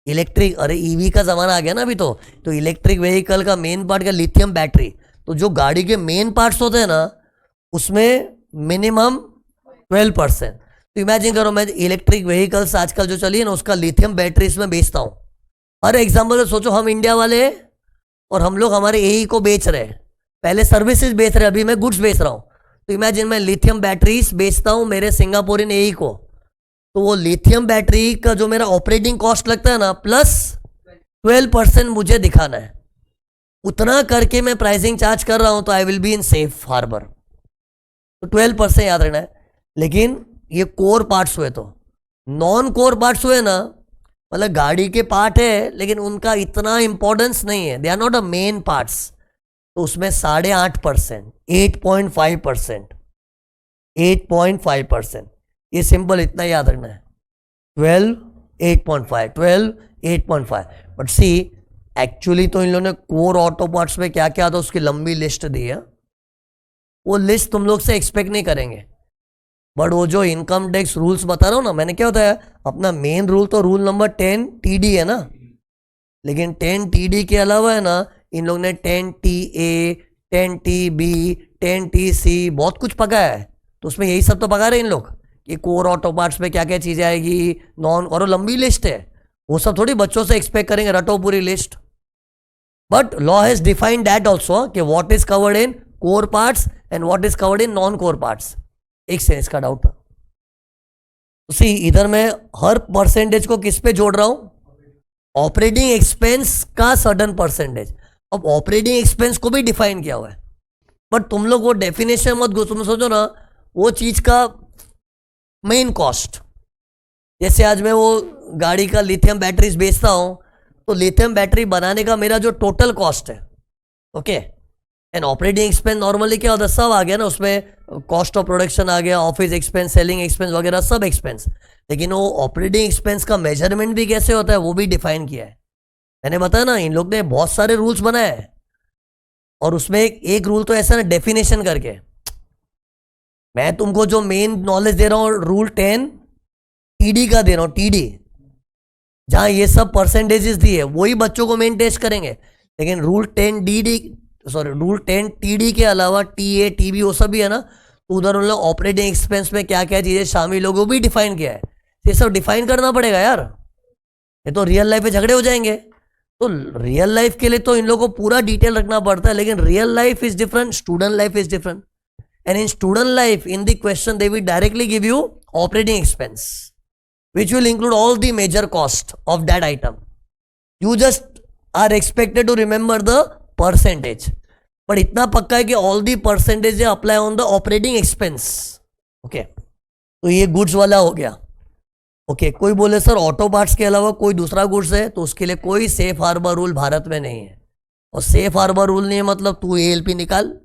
इलेक्ट्रिक, अरे ईवी का जमाना आ गया ना अभी तो इलेक्ट्रिक व्हीकल का मेन पार्ट का लिथियम बैटरी। तो जो गाड़ी के मेन पार्ट्स होते हैं ना उसमें मिनिमम 12%। तो इमेजिन करो मैं इलेक्ट्रिक व्हीकल्स आजकल जो चली है ना उसका लिथियम बैटरी इसमें बेचता हूँ। अरे एग्जाम्पल सोचो हम इंडिया वाले हैं और हम लोग हमारे एई को बेच रहे हैं, पहले सर्विसेज बेच रहे हैं, अभी मैं गुड्स बेच रहा हूँ। तो इमेजिन मैं लिथियम बैटरीज बेचता हूँ मेरे सिंगापुरियन एई को, तो वो लिथियम बैटरी का जो मेरा ऑपरेटिंग कॉस्ट लगता है ना प्लस 12% मुझे दिखाना है, उतना करके मैं प्राइसिंग चार्ज कर रहा हूँ, तो I will be in safe harbour. तो 12% याद रखना है। लेकिन ये कोर पार्ट्स हुए, तो नॉन कोर पार्ट्स हुए ना मतलब गाड़ी के पार्ट है लेकिन उनका इतना इंपॉर्टेंस नहीं है, they are not a main parts, तो उसमें 8.5%, 8.5%, 8.5%, ये सिंपल इतना याद रखना है, 12, 8.5, 12, 8.5। बट सी एक्चुअली तो इन लोगों ने कोर ऑटो पार्ट्स में क्या क्या था उसकी लंबी लिस्ट दी है, वो लिस्ट तुम लोग से एक्सपेक्ट नहीं करेंगे। बट वो जो इनकम टैक्स रूल्स बता रहा हूँ ना मैंने, क्या होता है अपना मेन रूल तो रूल नंबर 10 TD है ना, लेकिन 10 TD के अलावा है ना इन लोग ने 10 TA, 10 TB, 10 TC बहुत कुछ पकाया है। तो उसमें यही सब तो पका रहे हैं इन लोग कि कोर ऑटो पार्ट्स में क्या क्या चीज़ें आएगी, नॉन, और लंबी लिस्ट है, वो सब थोड़ी बच्चों से एक्सपेक्ट करेंगे रटो पूरी list. But law has defined that also कि what is covered in core parts and what is covered in non core parts. एक से इसका डाउट था। सी इधर मैं हर परसेंटेज को किस पे जोड़ रहा हूं, ऑपरेटिंग एक्सपेंस का सर्टेन परसेंटेज। अब ऑपरेटिंग एक्सपेंस को भी डिफाइन किया हुआ है, बट तुम लोग वो डेफिनेशन मत घुसो, तुम सोचो ना वो चीज का मेन कॉस्ट। जैसे आज मैं वो गाड़ी का लिथियम बैटरीज बेचता हूं, तो लिथियम बैटरी बनाने का मेरा जो टोटल कॉस्ट है, okay, and operating expense normally क्या होता है सब आ गया ना, उसमें कॉस्ट ऑफ प्रोडक्शन आ गया, ऑफिस एक्सपेंस, सेलिंग एक्सपेंस वगैरह सब एक्सपेंस। लेकिन वो ऑपरेटिंग एक्सपेंस का मेजरमेंट भी कैसे होता है वो भी डिफाइन किया है। मैंने बताया ना इन लोग ने बहुत सारे रूल्स बनाए हैं, और उसमें एक रूल तो ऐसा ना डेफिनेशन करके, मैं तुमको जो मेन नॉलेज दे रहा हूँ रूल 10 TD का दे रहा हूँ, TD जहां ये सब परसेंटेजेस दिए वही बच्चों को मेन टेस्ट करेंगे। लेकिन रूल 10 TD के अलावा TA, TB वो सब भी है ना, तो उधर उन लोग ऑपरेटिंग एक्सपेंस में क्या क्या चीजें शामिल होगी वो भी डिफाइन किया है। ये सब डिफाइन करना पड़ेगा यार, ये तो रियल लाइफ में झगड़े हो जाएंगे। तो रियल लाइफ के लिए तो इन लोगों को पूरा डिटेल रखना पड़ता है, लेकिन real life is different, student life is different. And in student life in the question they will directly give you operating expense which will include all the major cost of that item. You just are expected to remember the percentage. But इतना पक्का है कि all the percentage apply on the operating expense. Okay. तो ये गुड्स वाला हो गया। ओके, कोई बोले सर ऑटो पार्ट्स के अलावा कोई दूसरा गुड्स है, तो उसके लिए कोई सेफ हार्बर रूल भारत में नहीं है। और सेफ हार्बर रूल नहीं है मतलब तू ALP निकाल,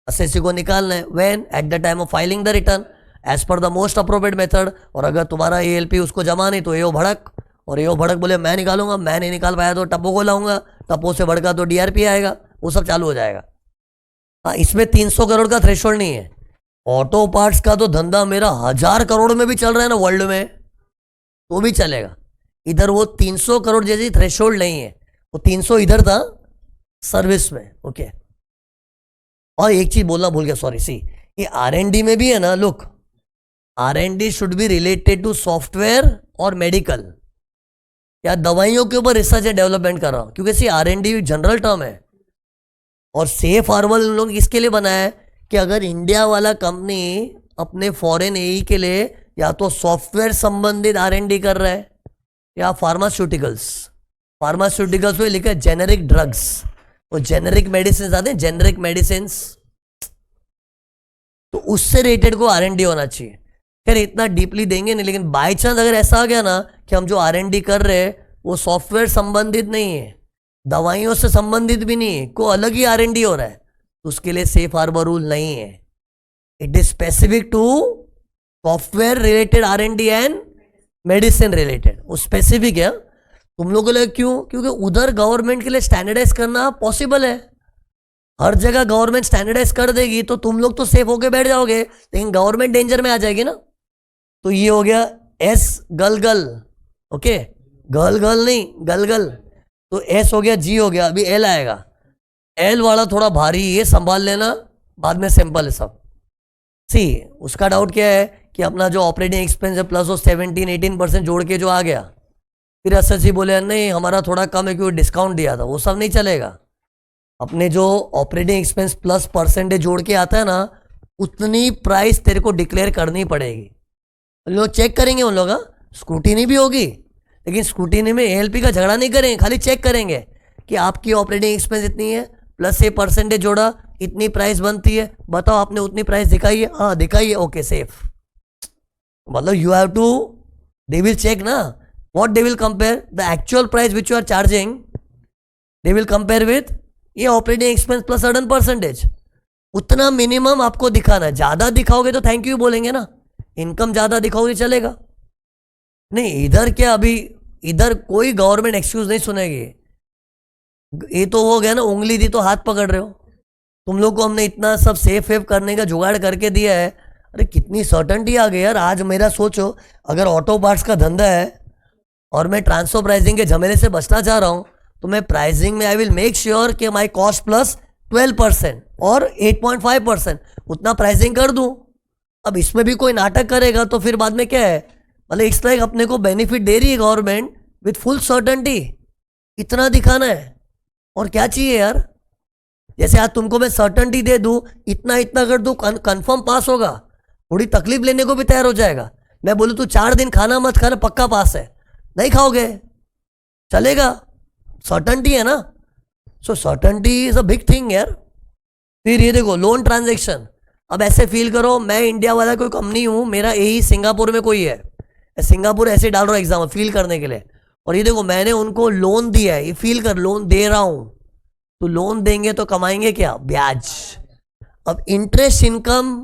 एसएससी को निकालना है when at the time of filing the return as per the most appropriate method. और अगर तुम्हारा ALP उसको जमा नहीं तो एओ भड़क, और एओ भड़क बोले मैं निकालूंगा, मैं नहीं निकाल पाया तो टप्पो को लाऊंगा, टप्पो से भड़का तो DRP आएगा, वो सब चालू हो जाएगा। हाँ, इसमें 300 करोड़ का थ्रेशोल्ड नहीं है। ऑटो पार्ट्स का तो धंधा मेरा 1000 करोड़ में भी चल रहा है ना वर्ल्ड में, तो भी चलेगा। इधर वो 300 करोड़ जैसी थ्रेशोल्ड नहीं है, वो 300 इधर था सर्विस में, ओके। और एक चीज बोलना भूल गया, सॉरी, सी ये R&D में भी है ना, look, R&D should be related to software और मेडिकल, या दवाइयों के ऊपर रिसर्च एंड डेवलपमेंट कर रहा हूं, क्योंकि सी R&D जनरल टर्म है। और सेफ हार्बर इन लोग इसके लिए बनाया है कि अगर इंडिया वाला कंपनी अपने फॉरेन एई के लिए या तो सॉफ्टवेयर संबंधित R&D कर रहा है या फार्मास्यूटिकल्स में लिखा है जेनेरिक ड्रग्स, वो जेनेरिक मेडिसिन आते हैं, जेनेरिक मेडिसिन, तो उससे रिलेटेड को R&D होना चाहिए। खैर इतना डीपली देंगे नहीं, लेकिन बाई चांस अगर ऐसा आ गया ना कि हम जो R&D कर रहे हैं वो सॉफ्टवेयर संबंधित नहीं है, दवाइयों से संबंधित भी नहीं है, को अलग ही R&D हो रहा है, तो उसके लिए सेफ हार्बर रूल नहीं है। It is specific to software related R&D and medicine related, वो स्पेसिफिक है। तुम लोगों के लिए क्यों? क्योंकि उधर गवर्नमेंट के लिए स्टैंडर्डाइज करना पॉसिबल है, हर जगह गवर्नमेंट स्टैंडर्डाइज कर देगी तो तुम लोग तो सेफ होके बैठ जाओगे, लेकिन गवर्नमेंट डेंजर में आ जाएगी ना। तो ये हो गया एस गलगल, ओके, गल नहीं गलगल, तो एस हो गया, जी हो गया, अभी एल आएगा। एल वाला थोड़ा भारी, ये संभाल लेना, बाद में सिंपल है सब। सी उसका डाउट क्या है कि अपना जो ऑपरेटिंग एक्सपेंस है प्लस वो 17-18% जोड़ के जो आ गया, फिर एसएससी बोले नहीं हमारा थोड़ा कम है क्योंकि डिस्काउंट दिया था, वो सब नहीं चलेगा। अपने जो ऑपरेटिंग एक्सपेंस प्लस परसेंटेज जोड़ के आता है ना, उतनी प्राइस तेरे को डिक्लेयर करनी पड़ेगी। लोग चेक करेंगे उन लोग, स्क्रूटिनी भी होगी, लेकिन स्क्रूटिनी में एएलपी का झगड़ा नहीं करेंगे, खाली चेक करेंगे कि आपकी ऑपरेटिंग एक्सपेंस इतनी है प्लस ये परसेंटेज जोड़ा, इतनी प्राइस बनती है, बताओ आपने उतनी प्राइस दिखाई है, हाँ दिखाई है, ओके सेफ। मतलब you have to, they will check ना, what they will compare, the actual price which you are charging, they will compare with ये operating expense plus certain percentage, उतना मिनिमम आपको दिखाना है। ज्यादा दिखाओगे तो थैंक यू बोलेंगे ना, इनकम ज्यादा दिखाओगे चलेगा नहीं। इधर क्या, अभी इधर कोई गवर्नमेंट एक्सक्यूज नहीं सुनेगी। ये तो हो गया ना, उंगली दी तो हाथ पकड़ रहे हो। तुम लोग को हमने इतना सब सेफ वेफ करने का जुगाड़ करके दिया है, अरे कितनी सर्टेनिटी आ गई यार। आज मेरा सोचो, अगर ऑटो पार्ट्स का धंधा है और मैं ट्रांसफर प्राइसिंग के झमेले से बचना चाह रहा हूं, तो मैं प्राइसिंग में आई विल मेक श्योर कि माई कॉस्ट प्लस 12% और 8.5% उतना प्राइसिंग कर दूं। अब इसमें भी कोई नाटक करेगा तो फिर बाद में क्या है, मतलब इट्स लाइक अपने को बेनिफिट दे रही है गवर्नमेंट विथ फुल सर्टेनिटी, इतना दिखाना है और क्या चाहिए यार। जैसे आज तुमको मैं सर्टेनिटी दे दूं, इतना इतना कर दूं, कंफर्म पास होगा, थोड़ी तकलीफ लेने को भी तैयार हो जाएगा। मैं बोलूं तू 4 दिन खाना मत खाना, पक्का पास है, नहीं खाओगे चलेगा, सर्टेनिटी है ना। So certainty is a big thing यार। फिर ये देखो लोन ट्रांजेक्शन, अब ऐसे फील करो मैं इंडिया वाला कोई कंपनी हूं, मेरा यही सिंगापुर में कोई है, सिंगापुर ऐसे डाल रहा हूं एग्जाम फील करने के लिए, और ये देखो मैंने उनको लोन दिया है, ये फील कर लोन दे रहा हूं, तो लोन देंगे तो कमाएंगे क्या, ब्याज। अब इंटरेस्ट इनकम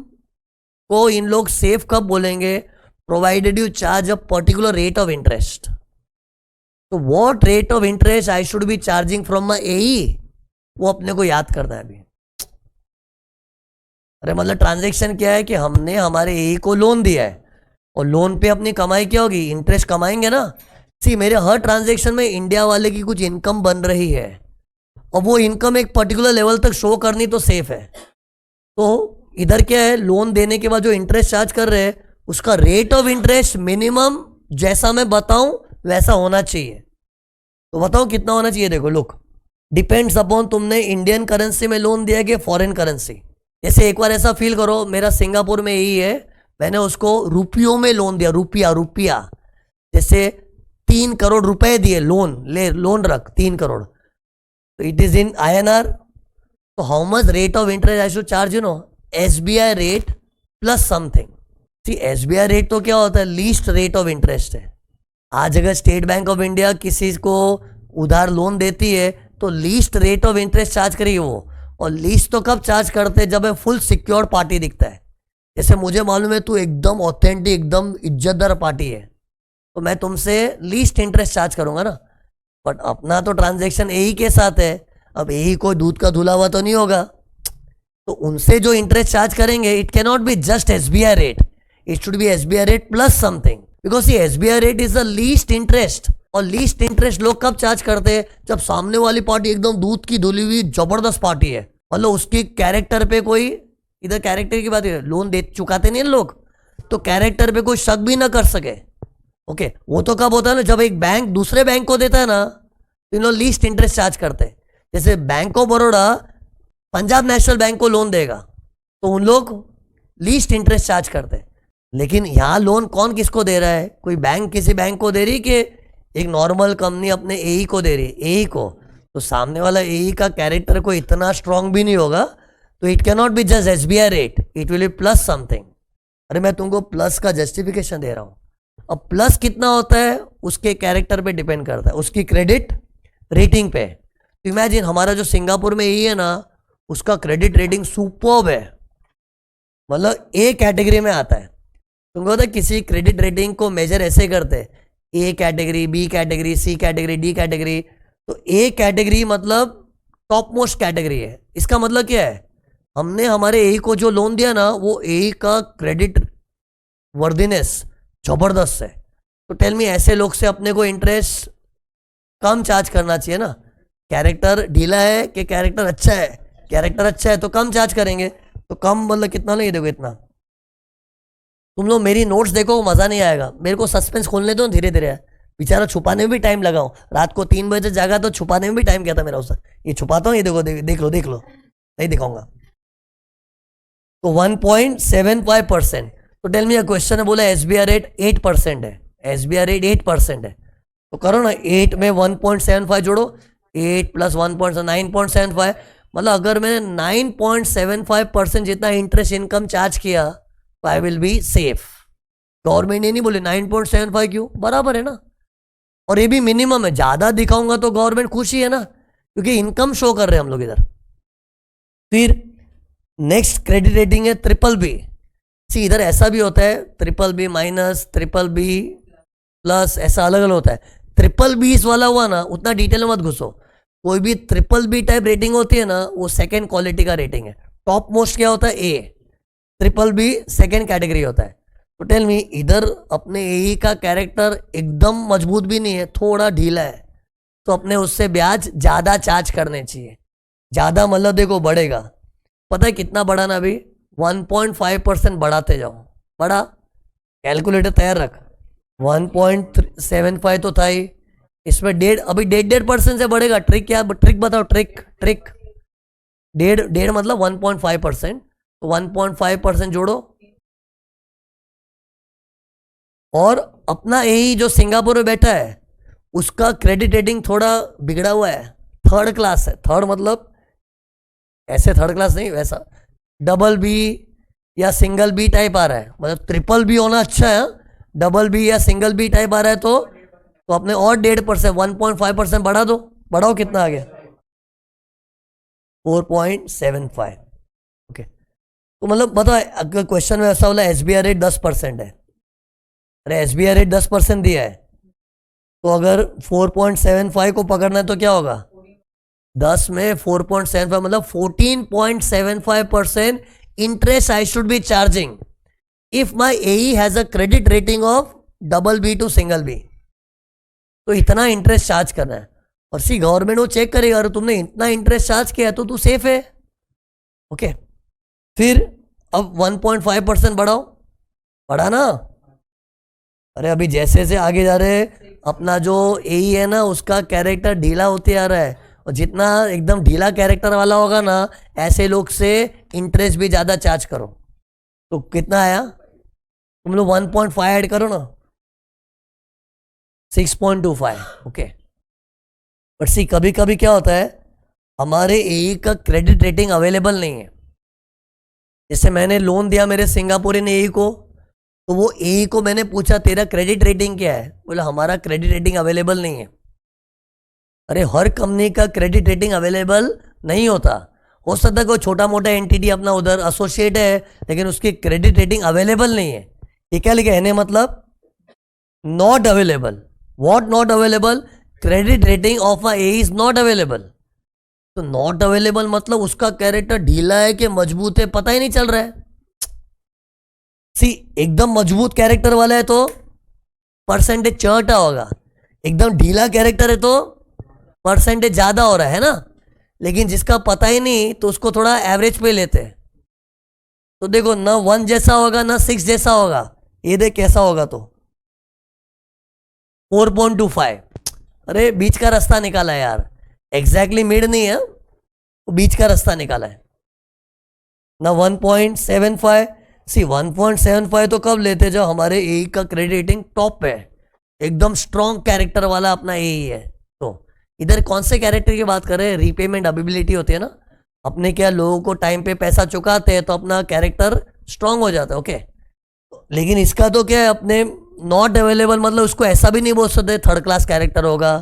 को इन लोग सेफ कब बोलेंगे, provided you charge a particular rate of interest. तो what rate of interest I should be charging from my AE, वो अपने को याद करना है अभी। अरे मतलब ट्रांजैक्शन क्या है कि हमने हमारे एई को लोन दिया है और लोन पे अपनी कमाई क्या होगी, इंटरेस्ट कमाएंगे ना। सी मेरे हर ट्रांजैक्शन में इंडिया वाले की कुछ इनकम बन रही है और वो इनकम एक पर्टिकुलर लेवल तक शो करनी तो सेफ है। तो इधर क्या है, लोन देने के बाद जो इंटरेस्ट चार्ज कर रहे हैं उसका रेट ऑफ इंटरेस्ट मिनिमम जैसा मैं बताऊं वैसा होना चाहिए। तो बताओ कितना होना चाहिए, देखो लुक, डिपेंड्स अपॉन तुमने इंडियन करेंसी में लोन दिया कि फॉरेन करेंसी। जैसे एक बार ऐसा फील करो मेरा सिंगापुर में यही है, मैंने उसको रुपयों में लोन दिया, रुपया जैसे 3 करोड़ रुपए दिए लोन, ले लोन रख 3 करोड़, तो इट इज इन INR। तो how much rate of interest I should charge, you know, SBI rate plus something. See SBI rate तो क्या होता है, लीस्ट रेट ऑफ इंटरेस्ट है। आज अगर स्टेट बैंक ऑफ इंडिया किसी को उधार लोन देती है तो least rate of interest charge करेगी वो, और लीस्ट तो कब चार्ज करते हैं, जब फुल सिक्योर्ड पार्टी दिखता है। जैसे मुझे मालूम है तू एकदम ऑथेंटिक एकदम इज्जतदार पार्टी है, तो मैं तुमसे लीस्ट इंटरेस्ट चार्ज करूंगा ना। बट अपना तो ट्रांजैक्शन यही के साथ है, अब यही कोई दूध का धुला हुआ तो नहीं होगा, तो उनसे जो इंटरेस्ट चार्ज करेंगे it can not be just SBI rate, it should be SBI rate plus something, because ये SBI rate is the least interest और लीस्ट इंटरेस्ट लोग कब चार्ज करते हैं? जब सामने वाली पार्टी एकदम दूध की धुली हुई जबरदस्त पार्टी है, मतलब उसकी कैरेक्टर पे कोई, इधर कैरेक्टर की बात है, लोन दे चुकाते नहीं लोग, तो कैरेक्टर पे कोई शक भी ना कर सके। ओके, वो तो कब होता है ना, जब एक बैंक दूसरे बैंक को देता है ना, तो इन लोग लीस्ट इंटरेस्ट चार्ज करते हैं। जैसे bank of Baroda Punjab national bank को लोन देगा तो उन लोग लीस्ट इंटरेस्ट चार्ज करते हैं। लेकिन यहाँ लोन कौन किसको दे रहा है? कोई बैंक किसी बैंक को दे रही कि एक नॉर्मल कंपनी अपने एई को दे रही? एई को। तो सामने वाला एई का कैरेक्टर कोई इतना स्ट्रांग भी नहीं होगा, तो it can not be just SBI rate, it will B plus something. अरे मैं तुमको प्लस का जस्टिफिकेशन दे रहा हूँ। अब प्लस कितना होता है उसके कैरेक्टर पे डिपेंड करता है, उसकी क्रेडिट रेटिंग पे। तो इमेजिन हमारा जो सिंगापुर में एई है ना, उसका क्रेडिट रेटिंग सुपर्ब है, मतलब ए कैटेगरी में आता है। तुमको पता है किसी क्रेडिट रेटिंग को मेजर ऐसे करते हैं, A category, B category, C category, D category. तो ए कैटेगरी मतलब टॉप मोस्ट कैटेगरी है। इसका मतलब क्या है? हमने हमारे ए को जो लोन दिया ना, वो ए का क्रेडिट वर्दीनेस जबरदस्त है। तो टेल मी, ऐसे लोग से अपने को इंटरेस्ट कम चार्ज करना चाहिए ना। कैरेक्टर ढीला है कि कैरेक्टर अच्छा है? कैरेक्टर अच्छा है तो कम चार्ज करेंगे। तो कम मतलब कितना नहीं देखो, इतना। तुम लोग मेरी नोट्स देखो, मजा नहीं आएगा। मेरे को सस्पेंस खोलने दो धीरे धीरे, बेचारा छुपाने में भी टाइम लगाओ। रात को 3 बजे जागा तो छुपाने में भी टाइम क्या था मेरा उसका। ये छुपाता हूँ, ये देखो, देख लो, नहीं दिखाऊंगा। तो 1.75%। तो टेल मी, क्वेश्चन है, बोला एसबीआई रेट 8% है, एसबीआई रेट 8% है। तो करो ना, 8 में 1.75 जोड़ो, 8 प्लस 9.75। मतलब अगर मैंने 9.75% जितना इंटरेस्ट इनकम चार्ज किया तो I will be safe. Government ये नहीं बोले 9.75 क्यों, बराबर है ना। और ये भी मिनिमम है, ज्यादा दिखाऊंगा तो गवर्नमेंट खुशी है ना, क्योंकि इनकम शो कर रहे हैं हम लोग इधर। फिर नेक्स्ट क्रेडिट रेटिंग है BBB। सी, इधर ऐसा भी होता है BBB माइनस, BBB प्लस, ऐसा अलग अलग होता है। BBB वाला हुआ ना, उतना डिटेल में मत घुसो। कोई भी BBB टाइप रेटिंग होती है ना, वो सेकेंड क्वालिटी का रेटिंग है। टॉप मोस्ट क्या होता है? ए। BBB सेकेंड कैटेगरी होता है। तो टेल मी, इधर अपने ए का कैरेक्टर एकदम मजबूत भी नहीं है, थोड़ा ढीला है, तो अपने उससे ब्याज ज्यादा चार्ज करने चाहिए। ज्यादा मतलब देखो बढ़ेगा, पता है कितना बढ़ाना? अभी 1.5% बढ़ाते जाओ। बढ़ा, कैलकुलेटर तैयार रख। 1.75 तो था ही, इसमें अभी 1.5% से बढ़ेगा। ट्रिक क्या? ट्रिक बताओ, ट्रिक। 1.5 मतलब 1.5%। तो 1.5% जोड़ो, और अपना यही जो सिंगापुर में बैठा है उसका क्रेडिट रेटिंग थोड़ा बिगड़ा हुआ है, थर्ड क्लास है। थर्ड मतलब ऐसे थर्ड क्लास नहीं, वैसा BB या BB टाइप आ रहा है, मतलब BBB होना अच्छा है। BB या BB टाइप आ रहा है तो अपने और 1.5%, 1.5% बढ़ा दो। बढ़ाओ, कितना आ गया? 4.75। ओके, तो मतलब बताओ, अगर क्वेश्चन में ऐसा बोला एसबीआई रेट 10% है, अरे एसबीआई रेट 10% दिया है, तो अगर 4.75 को पकड़ना है तो क्या होगा? 10 में 4.75 मतलब 14.75% interest I should be charging if my AE has a credit rating of BB to B। तो इतना इंटरेस्ट चार्ज करना है, और सी गवर्नमेंट वो चेक करेगा, अगर तुमने इतना इंटरेस्ट चार्ज किया तो तू सेफ है। ओके, फिर अब 1.5% बढ़ाओ, बढ़ा ना। अरे अभी जैसे जैसे आगे जा रहे अपना जो एई है ना, उसका कैरेक्टर ढीला होते आ रहा है, और जितना एकदम ढीला कैरेक्टर वाला होगा ना, ऐसे लोग से इंटरेस्ट भी ज्यादा चार्ज करो। तो कितना आया? तुम लोग 1.5 ऐड करो ना, 6.25। ओके, बट सी कभी कभी क्या होता है, हमारे एई का क्रेडिट रेटिंग अवेलेबल नहीं है। जैसे मैंने लोन दिया मेरे सिंगापुरियन एई को, तो वो एई को मैंने पूछा तेरा क्रेडिट रेटिंग क्या है? बोला हमारा क्रेडिट रेटिंग अवेलेबल नहीं है। अरे हर कंपनी का क्रेडिट रेटिंग अवेलेबल नहीं होता। हो सकता है कोई छोटा मोटा एंटिटी अपना उधर एसोसिएट है, लेकिन उसकी क्रेडिट रेटिंग अवेलेबल नहीं है। ये क्या लिखा है? मतलब not available. What not available? Credit rating of a AE is not available. तो नॉट अवेलेबल मतलब उसका कैरेक्टर ढीला है कि मजबूत है, पता ही नहीं चल रहा है। सी एकदम मजबूत कैरेक्टर वाला है तो परसेंटेज चढ़ता होगा, एकदम ढीला कैरेक्टर है तो परसेंटेज ज्यादा हो रहा है ना, लेकिन जिसका पता ही नहीं तो उसको थोड़ा एवरेज पे लेते हैं। तो देखो ना 1 जैसा होगा ना 6 जैसा होगा, ये देख कैसा होगा तो 4.25। अरे बीच का रास्ता निकाला है यार, एग्जैक्टली मिड नहीं है, वो बीच का रास्ता निकाला है ना। 1.75, सी 1.75 तो कब लेते जब हमारे ए का क्रेडिट रेटिंग टॉप पे है, एकदम स्ट्रॉन्ग कैरेक्टर वाला अपना ए है। तो इधर कौन से कैरेक्टर की बात कर रहे हैं, रीपेमेंट एबिलिटी होती है ना, अपने क्या लोगों को टाइम पे पैसा चुकाते हैं तो अपना कैरेक्टर स्ट्रांग हो जाता है। ओके, लेकिन इसका तो क्या है, अपने नॉट अवेलेबल मतलब उसको ऐसा भी नहीं बोल सकते थर्ड क्लास कैरेक्टर होगा,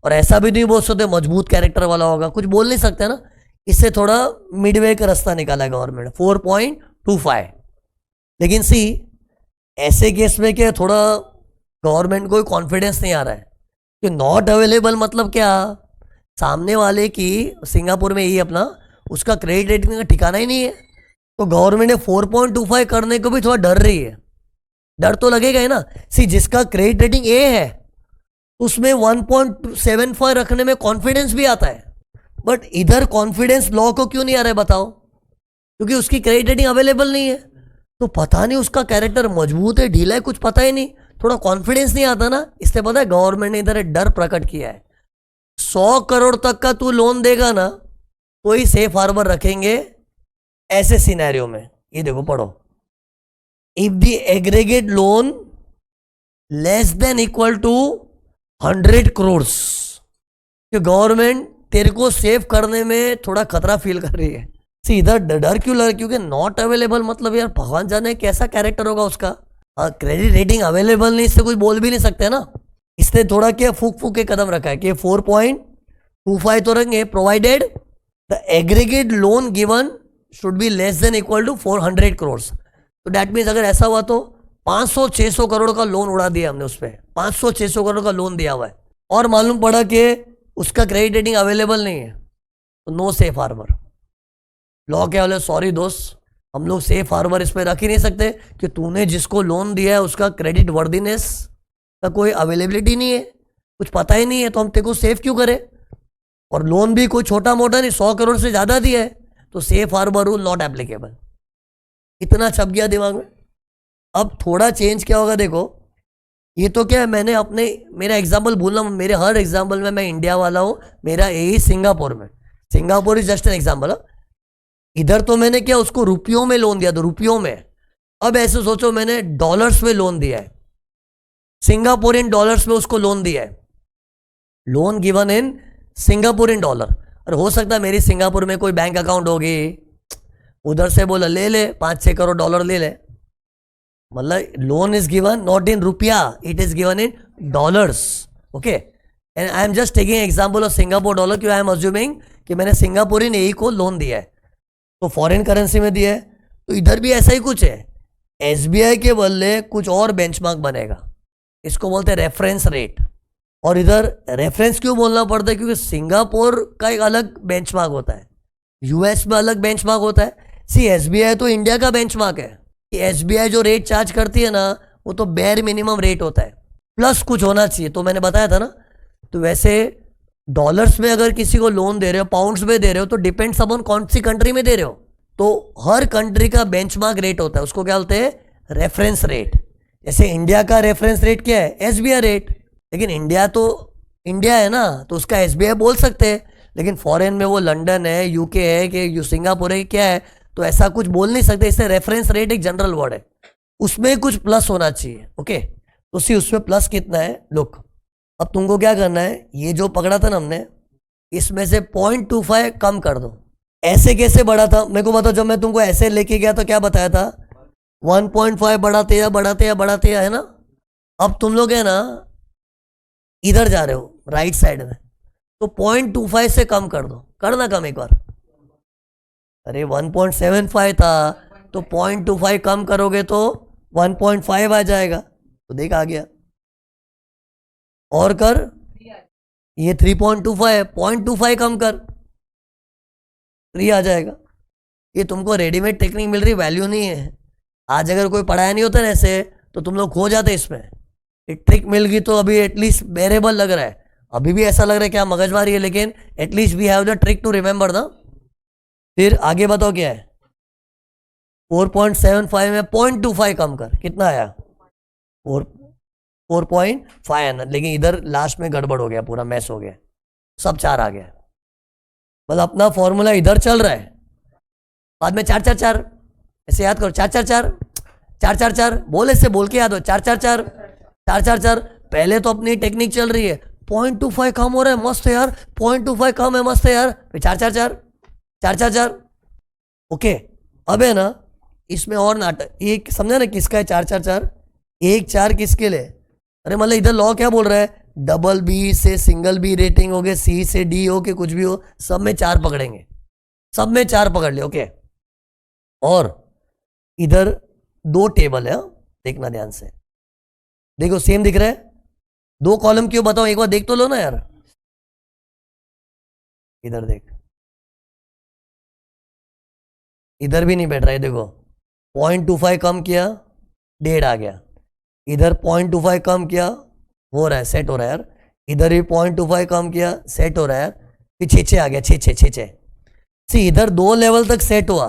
और ऐसा भी नहीं बोल सकते मजबूत कैरेक्टर वाला होगा, कुछ बोल नहीं सकते ना। इससे थोड़ा मिडवे का रास्ता निकाला गवर्नमेंट 4.25। लेकिन सी ऐसे केस में क्या थोड़ा गवर्नमेंट को कॉन्फिडेंस नहीं आ रहा है कि नॉट अवेलेबल मतलब क्या, सामने वाले की सिंगापुर में ही अपना उसका क्रेडिट रेटिंग का ठिकाना ही नहीं है, तो गवर्नमेंट ने 4.25 करने को भी थोड़ा डर रही है। डर तो लगेगा ही ना, सी जिसका क्रेडिट रेटिंग ए है उसमें 1.75 रखने में कॉन्फिडेंस भी आता है, बट इधर कॉन्फिडेंस लॉ को क्यों नहीं आ रहा है बताओ, क्योंकि उसकी क्रेडिट रेटिंग अवेलेबल नहीं है। तो पता नहीं उसका कैरेक्टर मजबूत है ढीला है, कुछ पता ही नहीं, थोड़ा कॉन्फिडेंस नहीं आता ना, इसलिए पता है गवर्नमेंट ने इधर डर प्रकट किया है। 100 करोड़ तक का तू लोन देगा ना तो ही सेफ हार्बर रखेंगे ऐसे सिनेरियो में। ये देखो पढ़ो, if the aggregate loan less than equal to 100 crore, कि गवर्नमेंट तेरे को सेव करने में थोड़ा खतरा फील कर रही है। इधर डर क्यों लग रहा है, क्योंकि नॉट अवेलेबल मतलब यार भगवान जाने कैसा कैरेक्टर होगा उसका, क्रेडिट रेटिंग अवेलेबल नहीं, इससे कुछ बोल भी नहीं सकते ना। इसने थोड़ा क्या फूक फूक के कदम रखा है कि 4.25 तो रहेंगे, provided the aggregate loan given should be less than equal to 400 crore. तो डैट मीन्स अगर ऐसा हुआ तो 500-600 करोड़ का लोन उड़ा दिया हमने उस पर, 500-600 करोड़ का लोन दिया हुआ है, और मालूम पड़ा कि उसका क्रेडिट रेटिंग अवेलेबल नहीं है, तो नो सेफ हार्बर। लॉ क्या बोले, सॉरी दोस्त, हम लोग सेफ हार्बर इस पर रख ही नहीं सकते कि तूने जिसको लोन दिया है उसका क्रेडिट वर्दीनेस का कोई अवेलेबिलिटी नहीं है, कुछ पता ही नहीं है, तो हम तेरे को सेफ क्यों करें। और लोन भी कोई छोटा मोटा नहीं, 100 करोड़ से ज़्यादा दिया है, तो safe harbour rule not applicable. इतना छप गया दिमाग में। अब थोड़ा चेंज क्या होगा देखो, ये तो क्या है, मैंने अपने मेरा एग्जाम्पल भूलना, मेरे हर एग्जाम्पल में मैं इंडिया वाला हूँ, मेरा यही सिंगापुर में, Singapore is just an example. इधर तो मैंने क्या उसको रुपयों में लोन दिया, तो रुपयों में। अब ऐसे सोचो मैंने डॉलर्स में लोन दिया है, सिंगापुरियन डॉलर्स में उसको लोन दिया है, loan given in Singaporean dollar. और हो सकता है मेरी सिंगापुर में कोई बैंक अकाउंट होगी, उधर से बोला ले ले 5-6 करोड़ डॉलर ले ले, मतलब loan is given not in रुपया, it is given in dollars. Okay, and I am just taking example of Singapore dollar, क्यों आई एम अज्यूमिंग कि मैंने सिंगापुरियन ए को लोन दिया है, तो फॉरेन करेंसी में दिया है। तो इधर भी ऐसा ही कुछ है, एसबीआई के बदले कुछ और बेंचमार्क बनेगा, इसको बोलते हैं रेफरेंस रेट। और इधर रेफरेंस क्यों बोलना पड़ता है, क्योंकि सिंगापुर का एक अलग बेंचमार्क होता है, यूएस में अलग बेंचमार्क होता है। सी एसबीआई तो इंडिया का बेंचमार्क है, कि एसबीआई जो रेट चार्ज करती है ना वो तो बेयर मिनिमम रेट होता है, प्लस कुछ होना चाहिए, तो मैंने बताया था ना। तो वैसे डॉलर्स में अगर किसी को लोन दे रहे हो, पाउंड्स में दे रहे हो, तो डिपेंड्स अपॉन कौन सी कंट्री में दे रहे हो, तो हर कंट्री का बेंचमार्क रेट होता है, उसको क्या बोलते हैं, रेफरेंस रेट। जैसे इंडिया का रेफरेंस रेट क्या है, एसबीआई रेट, लेकिन इंडिया तो इंडिया है ना, तो उसका एसबीआई बोल सकते हैं, लेकिन फॉरेन में वो लंदन है, यूके है कि सिंगापुर है, क्या है, तो ऐसा कुछ बोल नहीं सकते। इससे रेफरेंस रेट एक जनरल वर्ड है, उसमें कुछ प्लस होना चाहिए। ओके, तो सी उसमें प्लस कितना है, लुक अब तुमको क्या करना है, ये जो पकड़ा था ना हमने, इसमें से 0.25 कम कर दो। ऐसे कैसे बढ़ा था मेरे को बताओ, जब मैं तुमको ऐसे लेके गया तो क्या बताया था, 1.5 बढ़ाते या बढ़ाते या बढ़ाते या, है ना। अब तुम लोग है ना इधर जा रहे हो राइट साइड में, तो 0.25 से कम कर दो, करना कम एक बार। अरे 1.75 था, तो 0.25 कम करोगे तो 1.5 आ जाएगा, तो देख आ गया। और कर, ये 3.25 है, 0.25 कम कर, 3 आ जाएगा। ये तुमको रेडीमेड टेक्निक मिल रही, वैल्यू नहीं है। आज अगर कोई पढ़ाया नहीं होता ना ऐसे, तो तुम लोग खो जाते इसमें, ये ट्रिक मिल गई तो अभी एटलीस्ट बेरेबल लग रहा है। अभी भी ऐसा लग रहा है क्या मगजमारी है, लेकिन at least we have the trick to remember ना। फिर आगे बताओ क्या है। 4.75 में 0.25 कम कर, कितना आया 4.5 आना, लेकिन इधर लास्ट में गड़बड़ हो गया, पूरा मैस हो गया, सब 4 आ गया। मतलब अपना फॉर्मूला इधर चल रहा है, बाद में 4-4-4 ऐसे याद करो, 4-4-4 4-4-4 बोल, ऐसे बोल के याद हो, 4-4-4 4-4-4। पहले तो अपनी टेक्निक चल रही है, 0.25 कम हो रहा है, मस्त है यार, 0.25 कम है, मस्त है यार, फिर 4-4-4 4-4-4। ओके, अब है ना इसमें और नाटक, एक समझा ना किसका है 4-4-4, 1-4 किसके लिए। अरे मतलब इधर लॉ क्या बोल रहा है, डबल बी से सिंगल बी रेटिंग हो गए, सी से डी हो के कुछ भी हो, सब में 4 पकड़ेंगे, सब में 4 पकड़ ले। ओके, और इधर 2 टेबल है, देखना ध्यान से, देखो सेम दिख रहा है, 2 कॉलम क्यों बताओ, एक बार देख तो लो ना यार, इधर देख, इधर भी नहीं बैठ रहा है, देखो 0.25 कम किया 1.5 आ गया, इधर 0.25 कम किया हो रहा है, सेट हो रहा है यार, इधर भी 0.25 कम किया सेट हो रहा है यार, फिर 6-6 आ गया, 6-6 सी, इधर 2 लेवल तक सेट हुआ,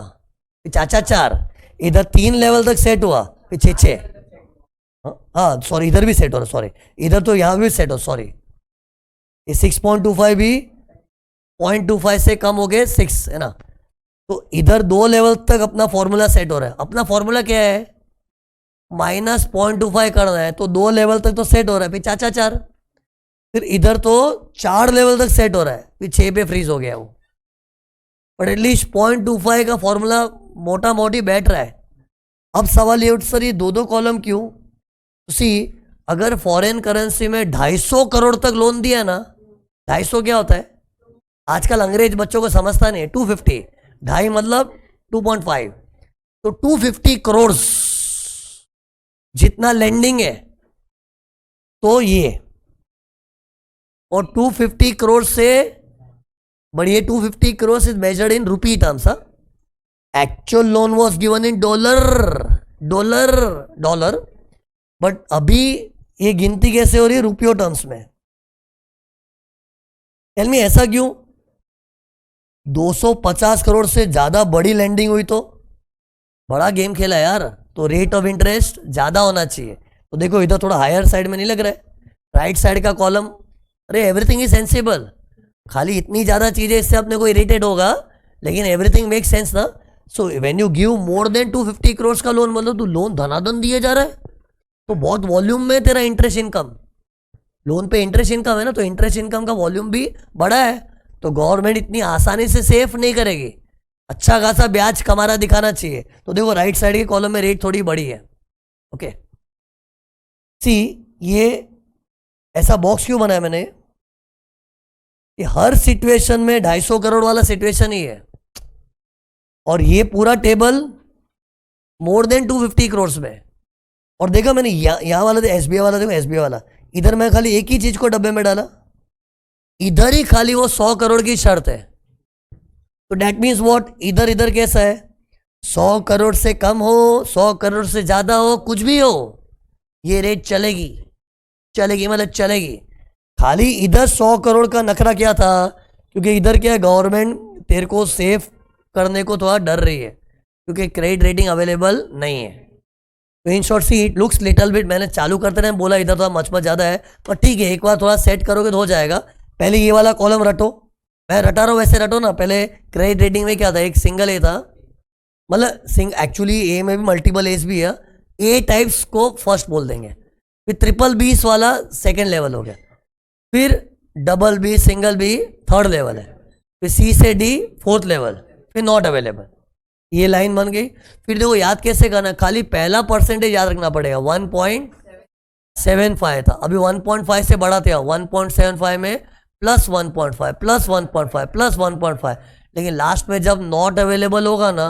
फिर 4-4-4, इधर 3 लेवल तक सेट हुआ, फिर 6-6, हाँ सॉरी इधर भी सेट हो रहा, सॉरी इधर तो यहाँ भी सेट हो, सॉरी ये 6.25 भी 0.25 से कम हो गए 6 है ना, तो इधर 2 लेवल तक अपना फॉर्मूला सेट हो रहा है। अपना फॉर्मूला क्या है, -0.25 करना है, तो 2 लेवल तक तो सेट हो रहा है, फिर 4-4-4, फिर इधर तो 4 लेवल तक सेट हो रहा है, फिर 6 पे फ्रीज हो गया वो, बट एटलीस्ट 0.25 का फॉर्मूला मोटा मोटी बैठ रहा है। अब सवाल ये उठ सर ये 2-2 कॉलम क्यों, सी अगर फॉरेन करेंसी में 250 करोड़ तक लोन दिया ना, 250 क्या होता है आजकल अंग्रेज बच्चों को समझता नहीं है, 250, 2.5 मतलब 2.5, तो 250 करोड़ जितना लेंडिंग है, तो ये, और 250 करोड़ से बढ़िए, 250 crore is measured in rupee terms, actual loan was given in dollar, but अभी ये गिनती कैसे हो रही है, रुपयो टर्म्स में। टेल मी ऐसा क्यों, 250 करोड़ से ज्यादा बड़ी लैंडिंग हुई तो बड़ा गेम खेला यार, तो रेट ऑफ इंटरेस्ट ज्यादा होना चाहिए। तो देखो इधर थोड़ा हायर साइड में नहीं लग रहा है, राइट साइड का कॉलम, अरे एवरीथिंग इज सेंसिबल, खाली इतनी ज्यादा चीजें इससे अपने को इरिटेट होगा, लेकिन एवरीथिंग मेक सेंस ना। So when you give more than 250 crore का लोन, मतलब तू लोन धनाधन दिए जा रहा है, तो बहुत वॉल्यूम में तेरा इंटरेस्ट इनकम, लोन पे इंटरेस्ट इनकम है ना, तो इंटरेस्ट इनकम का वॉल्यूम भी बड़ा है, तो गवर्नमेंट इतनी आसानी से सेफ नहीं करेगी, अच्छा खासा ब्याज कमाना दिखाना चाहिए। तो देखो राइट साइड के कॉलम में रेट थोड़ी बड़ी है। ओके, सी ये ऐसा बॉक्स क्यों बनाया मैंने, कि हर सिचुएशन में 250 करोड़ वाला सिचुएशन ही है, और ये पूरा टेबल मोर देन 250 करोड़ में। और देखा मैंने यहाँ वाला एसबीआई वाला, देखो एसबीआई वाला, इधर मैं खाली एक ही चीज को डब्बे में डाला, इधर ही खाली वो 100 करोड़ की शर्त है, तो डेट मीन्स व्हाट, इधर इधर कैसा है, 100 करोड़ से कम हो 100 करोड़ से ज्यादा हो कुछ भी हो, ये रेट चलेगी मतलब चलेगी। खाली इधर 100 करोड़ का नखरा क्या था, क्योंकि इधर क्या है, गवर्नमेंट तेरे को सेफ करने को थोड़ा डर रही है, क्योंकि क्रेडिट रेटिंग अवेलेबल नहीं है। तो in short see it looks little bit, मैंने चालू करते रहे बोला इधर थोड़ा मचमच ज्यादा है, पर ठीक है एक बार थोड़ा सेट करोगे तो हो जाएगा। पहले ये वाला कॉलम रटो, मैं रटा रहा हूँ वैसे रटो ना। पहले क्रेडिट रेटिंग में क्या था, एक सिंगल ए था, मतलब एक्चुअली ए में भी मल्टीपल एस भी है, ए टाइप्स को फर्स्ट बोल देंगे, फिर ट्रिपल बीस वाला सेकेंड लेवल हो गया, फिर double B single B third level है, फिर सी से डी फोर्थ लेवल, फिर नॉट अवेलेबल, ये लाइन बन गई। फिर देखो याद कैसे करना, खाली पहला परसेंटेज याद रखना पड़ेगा, 1.75 था, अभी 1.5 से बढ़ा था, 1.75 में +1.5 +1.5 +1.5, लेकिन लास्ट में जब नॉट अवेलेबल होगा ना,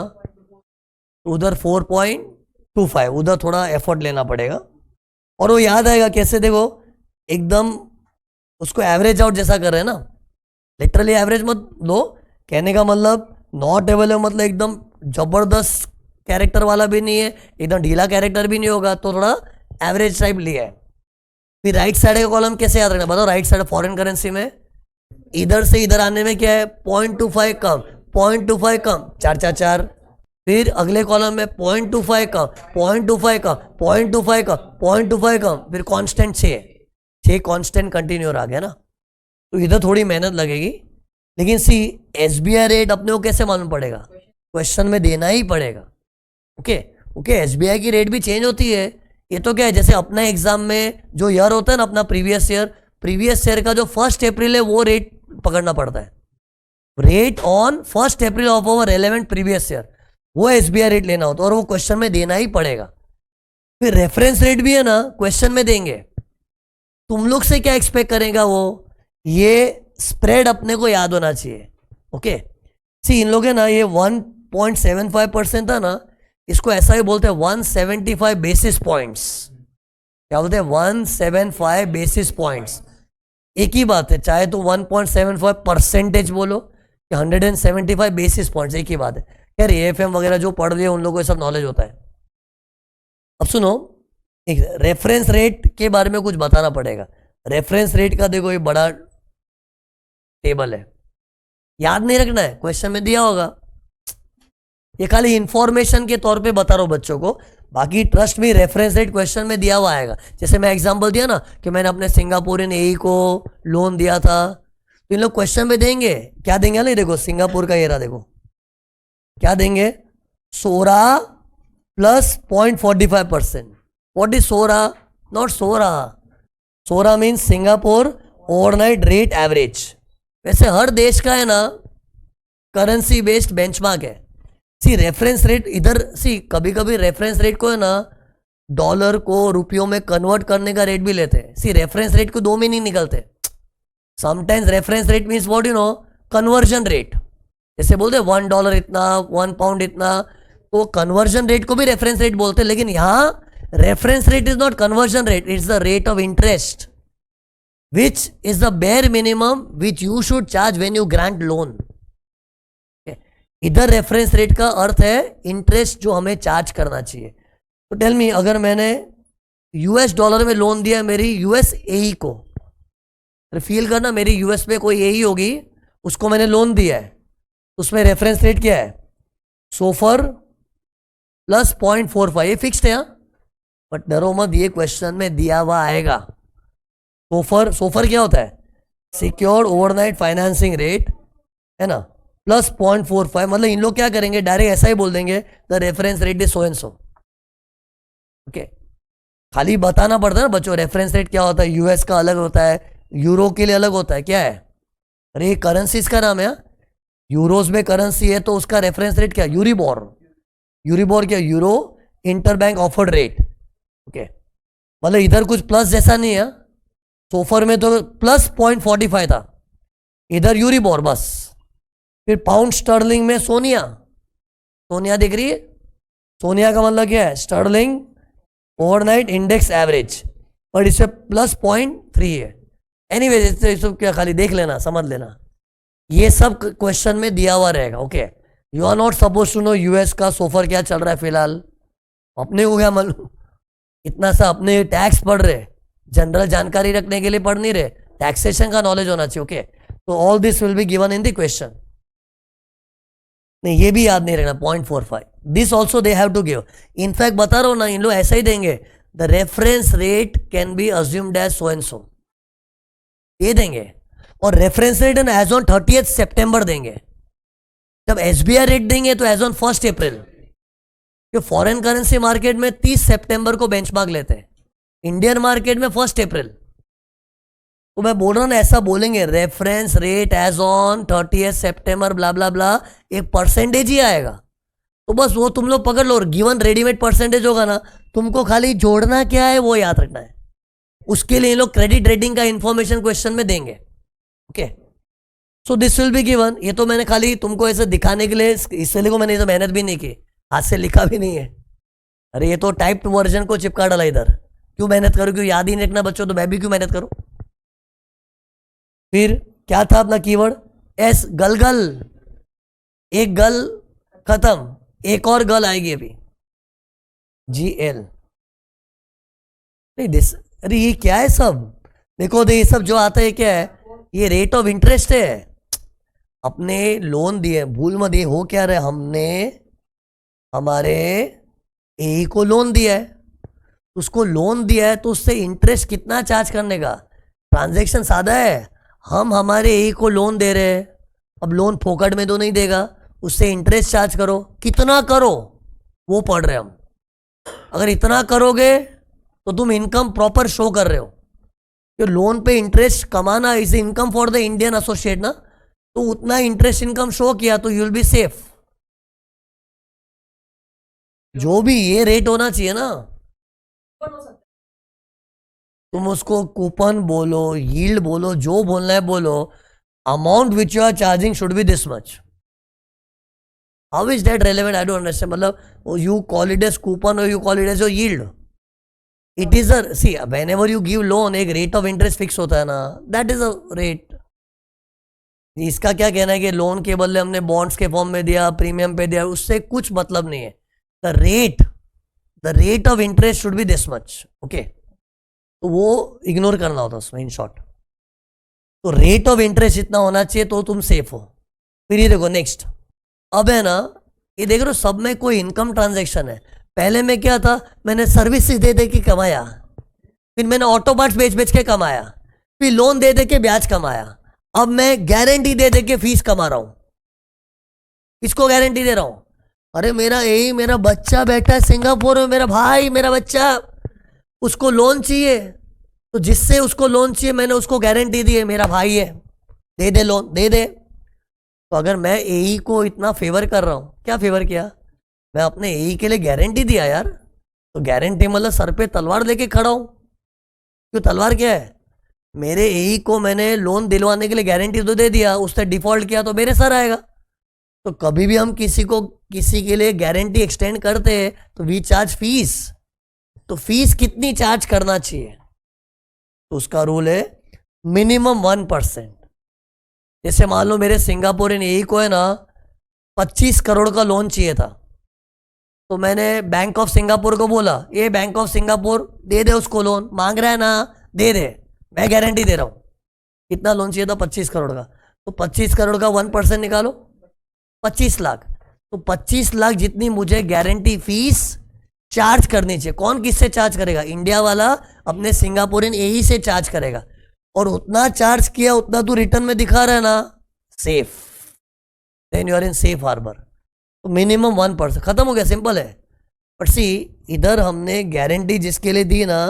तो उधर 4.25, उधर थोड़ा एफर्ट लेना पड़ेगा, और वो याद आएगा कैसे, देखो एकदम उसको एवरेज आउट जैसा कर रहे हैं ना, लिटरली एवरेज मत लो, कहने का मतलब नॉट अवेलेबल मतलब एकदम जबरदस्त कैरेक्टर वाला भी नहीं है, एकदम ढीला कैरेक्टर भी नहीं होगा, तो थोड़ा एवरेज टाइप लिया है। फिर राइट साइड का कॉलम कैसे याद रखना बताओ, राइट साइड फॉरेन करेंसी में इधर से इधर आने में क्या है 0.25 कम, 0.25 कम, 4 फिर अगले कॉलम में 0.25 कम, 0.25 कम, 0.25 कम, 0.25 कम, फिर कांस्टेंट 6 कांस्टेंट कंटिन्यू आ गया ना। तो इधर थोड़ी मेहनत लगेगी, लेकिन सी एसबीआई रेट अपने को कैसे मालूम पड़ेगा, क्वेश्चन में देना ही पड़ेगा। ओके एसबीआई की रेट भी चेंज होती है। ये तो क्या है, जैसे अपना एग्जाम में जो ईयर होता है ना अपना प्रीवियस ईयर का जो 1 अप्रैल है वो रेट पकड़ना पड़ता है। Rate on 1 April of our relevant previous year, वो एसबीआई रेट लेना होता है और वो क्वेश्चन में देना ही पड़ेगा। फिर रेफरेंस रेट भी है ना क्वेश्चन में देंगे। तुम लोग से क्या एक्सपेक्ट करेगा वो, ये स्प्रेड अपने को याद होना चाहिए। ओके सी इन लोग है ना ये 1.75% था ना, इसको ऐसा ही बोलते हैं 175 बेसिस पॉइंट्स। क्या बोलते हैं 175 बेसिस पॉइंट्स, एक ही बात है, चाहे तो 1.75% बोलो या 175 बेसिस पॉइंट्स, एक ही बात है। यार एएफएम वगैरह जो पढ़ रहे हैं उन लोगों को सब नॉलेज होता है। अब सुनो, एक रेफरेंस रेट के बारे में कुछ बताना पड़ेगा। रेफरेंस रेट का देखो ये बड़ा टेबल है, याद नहीं रखना है, क्वेश्चन में दिया होगा। ये खाली इंफॉर्मेशन के तौर पे बता रहा हूं बच्चों को, बाकी ट्रस्ट में रेफरेंस रेट क्वेश्चन में दिया हुआ आएगा। जैसे मैं एग्जांपल दिया ना कि मैंने अपने सिंगापुरियन एई को लोन दिया था, तो इन लोग क्वेश्चन में देंगे क्या देंगे ना, देखो सिंगापुर का ये रहा, देखो क्या देंगे 16 plus 0.45%। What is 16? Not 16 means Singapore overnight rate average. वैसे हर देश का है ना करेंसी बेस्ड बेंचमार्क है। सी रेफरेंस रेट इधर सी कभी कभी रेफरेंस रेट को है ना डॉलर को रुपयों में कन्वर्ट करने का रेट भी लेते हैं। सी रेफरेंस रेट को 2 में नहीं निकलते। Sometimes reference rate means what you know conversion rate. जैसे बोलते हैं $1 इतना, 1 पाउंड इतना, तो कन्वर्जन रेट को भी रेफरेंस रेट बोलते हैं। लेकिन यहां reference rate is not conversion rate, it's the rate of interest which is the bare minimum which you should charge when you grant loan. इधर रेफरेंस रेट का अर्थ है इंटरेस्ट जो हमें चार्ज करना चाहिए। तो टेल मी, अगर मैंने यूएस डॉलर में लोन दिया मेरी यूएस एई को, फील करना मेरी यूएस में कोई एई होगी, उसको मैंने लोन दिया है, उसमें रेफरेंस रेट क्या है सोफर प्लस 0.45, ये फिक्स्ड है। बट डरो मत, ये क्वेश्चन में दिया हुआ आएगा। सोफर क्या होता है, सिक्योर्ड ओवरनाइट फाइनेंसिंग रेट है ना, प्लस 0.45। मतलब इन लोग क्या करेंगे, डायरेक्ट ऐसा ही बोल देंगे the reference rate is so and so. Okay खाली बताना पड़ता है ना बच्चों, रेफरेंस रेट क्या होता है, यूएस का अलग होता है, यूरो के लिए अलग होता है, क्या है, अरे ये करेंसीज का नाम है। यूरोज में करेंसी है तो उसका रेफरेंस रेट क्या, यूरिबोर क्या, euro interbank offered rate. Okay मतलब इधर कुछ प्लस जैसा नहीं है। सोफर में तो प्लस 0.45 था, इधर यूरिबोर बस। फिर पाउंड स्टर्लिंग में सोनिया दिख रही है, सोनिया का मतलब क्या है स्टर्लिंग ओवरनाइट इंडेक्स एवरेज, पर इससे प्लस 0.3 है। एनीवेज इससे सब क्या खाली देख लेना, समझ लेना, ये सब क्वेश्चन में दिया हुआ रहेगा। Okay you are not suppose to know US का सोफर क्या चल रहा है फिलहाल, अपने को क्या मालूम, इतना सा अपने टैक्स पढ़ रहे, जनरल जानकारी रखने के लिए पढ़ नहीं रहे, टैक्सेशन का नॉलेज होना चाहिए। ओके तो all this will be given in the question. नहीं ये भी याद नहीं रखना 0.45, this also they have to give. In fact बता रहा हूं ना, इन लोग ऐसा ही देंगे the reference rate can be assumed as so and so, ये देंगे। और रेफरेंस रेट एज ऑन 30 सितंबर देंगे। जब एसबीआई रेट देंगे तो एज ऑन 1 अप्रैल, क्योंकि फॉरेन करेंसी मार्केट में 30 सितंबर को बेंचमार्क लेते हैं, इंडियन मार्केट में 1 अप्रैल। तो मैं बोल रहा हूं ना, ऐसा बोलेंगे रेफरेंस रेट एज ऑन 30 सितंबर ब्ला ब्ला ब्ला, एक परसेंटेज ही आएगा। तो बस वो तुम लोग पकड़ लो, और गिवन रेडीमेड परसेंटेज होगा ना, तुमको खाली जोड़ना क्या है वो याद रखना है। उसके लिए लोग क्रेडिट रेटिंग का इंफॉर्मेशन क्वेश्चन में देंगे। Okay so this will be given. ये तो मैंने खाली तुमको ऐसे दिखाने के लिए, इसलिए को मैंने तो मेहनत भी नहीं की, हाथ से लिखा भी नहीं है। अरे ये तो टाइप्ड वर्जन को चिपका डाला इधर, क्यों मेहनत करूं, क्यों याद ही नहीं रखना बच्चों, तो मैं भी क्यों मेहनत करूं। फिर क्या था अपना कीवर्ड, एस गलगल, एक गल खत्म, एक और गल आएगी अभी, GL। नहीं दिस अरे ये क्या है सब, देखो ये सब जो आता है क्या है, ये रेट ऑफ इंटरेस्ट है। अपने लोन दिए, भूल मत, ये हो क्या रहा है, हमने हमारे ए को लोन दिया है, उसको लोन दिया है तो उससे इंटरेस्ट कितना चार्ज करने का। ट्रांजैक्शन सादा है, हम हमारे ए को लोन दे रहे हैं, अब लोन फोकट में तो नहीं देगा, उससे इंटरेस्ट चार्ज करो, कितना करो वो पढ़ रहे हम। अगर इतना करोगे तो तुम इनकम प्रॉपर शो कर रहे हो। तो लोन पे इंटरेस्ट कमाना is income for the Indian associate ना, तो उतना इंटरेस्ट इनकम शो किया तो यू विल बी सेफ। जो भी ये रेट होना चाहिए ना, तुम उसको कूपन बोलो, यील्ड बोलो, जो बोलना है बोलो, amount which you are charging should be this much. How is that relevant, I don't understand. मतलब you call it as coupon और you call it as your yield, it is a see whenever you give loan एक रेट ऑफ इंटरेस्ट फिक्स होता है ना, दैट इज अ रेट। इसका क्या कहना है कि लोन के बदले हमने बॉन्ड्स के फॉर्म में दिया, प्रीमियम पे दिया, उससे कुछ मतलब नहीं है। The rate of interest should be this much, okay. तो वो इग्नोर करना होता उसमें, इन शॉर्ट। तो रेट ऑफ इंटरेस्ट इतना होना चाहिए तो तुम सेफ हो। फिर ये देखो नेक्स्ट, अब है ना, ये देख रहे हो सब में कोई इनकम ट्रांजैक्शन है। पहले में क्या था, मैंने सर्विसेज दे दे के कमाया, फिर मैंने ऑटो पार्ट्स बेच बेच के कमाया, फिर लोन दे दे के ब्याज कमाया, अब मैं गारंटी दे दे के फीस कमा रहा हूं। किसको गारंटी दे रहा हूं, अरे मेरा बच्चा बैठा है सिंगापुर में, मेरा भाई, मेरा बच्चा, उसको लोन चाहिए, तो जिससे उसको लोन चाहिए मैंने उसको गारंटी दी है, मेरा भाई है, दे दे लोन, दे दे। तो अगर मैं एई को इतना फेवर कर रहा हूं, क्या फेवर किया, मैं अपने एई के लिए गारंटी दिया यार। तो गारंटी मतलब सर पे तलवार लेके खड़ा हूं। क्यों तलवार क्या है, मेरे एई को मैंने लोन दिलवाने के लिए गारंटी तो दे दिया, उसने डिफॉल्ट किया तो मेरे सर आएगा। तो कभी भी हम किसी के लिए गारंटी एक्सटेंड करते हैं तो वी चार्ज फीस। तो फीस कितनी चार्ज करना चाहिए, तो उसका रूल है मिनिमम 1%। जैसे मान लो मेरे सिंगापुरियन एई को है ना 25 करोड़ का लोन चाहिए था, तो मैंने बैंक ऑफ सिंगापुर को बोला, ये बैंक ऑफ सिंगापुर दे दे उसको लोन, मांग रहा है ना, दे दे, मैं गारंटी दे रहा हूं। कितना लोन चाहिए था, 25 करोड़ का। तो 25 करोड़ का 1% निकालो, 25 लाख। तो 25 लाख जितनी मुझे गारंटी फीस चार्ज करनी चाहिए। कौन किससे चार्ज करेगा, इंडिया वाला अपने सिंगापुरियन एई से चार्ज करेगा, और उतना चार्ज किया उतना तू रिटर्न में दिखा रहा है ना, safe, then you are in safe harbour. तो मिनिमम 1%, खत्म हो गया, सिंपल है। बट सी, इधर हमने गारंटी जिसके लिए दी ना,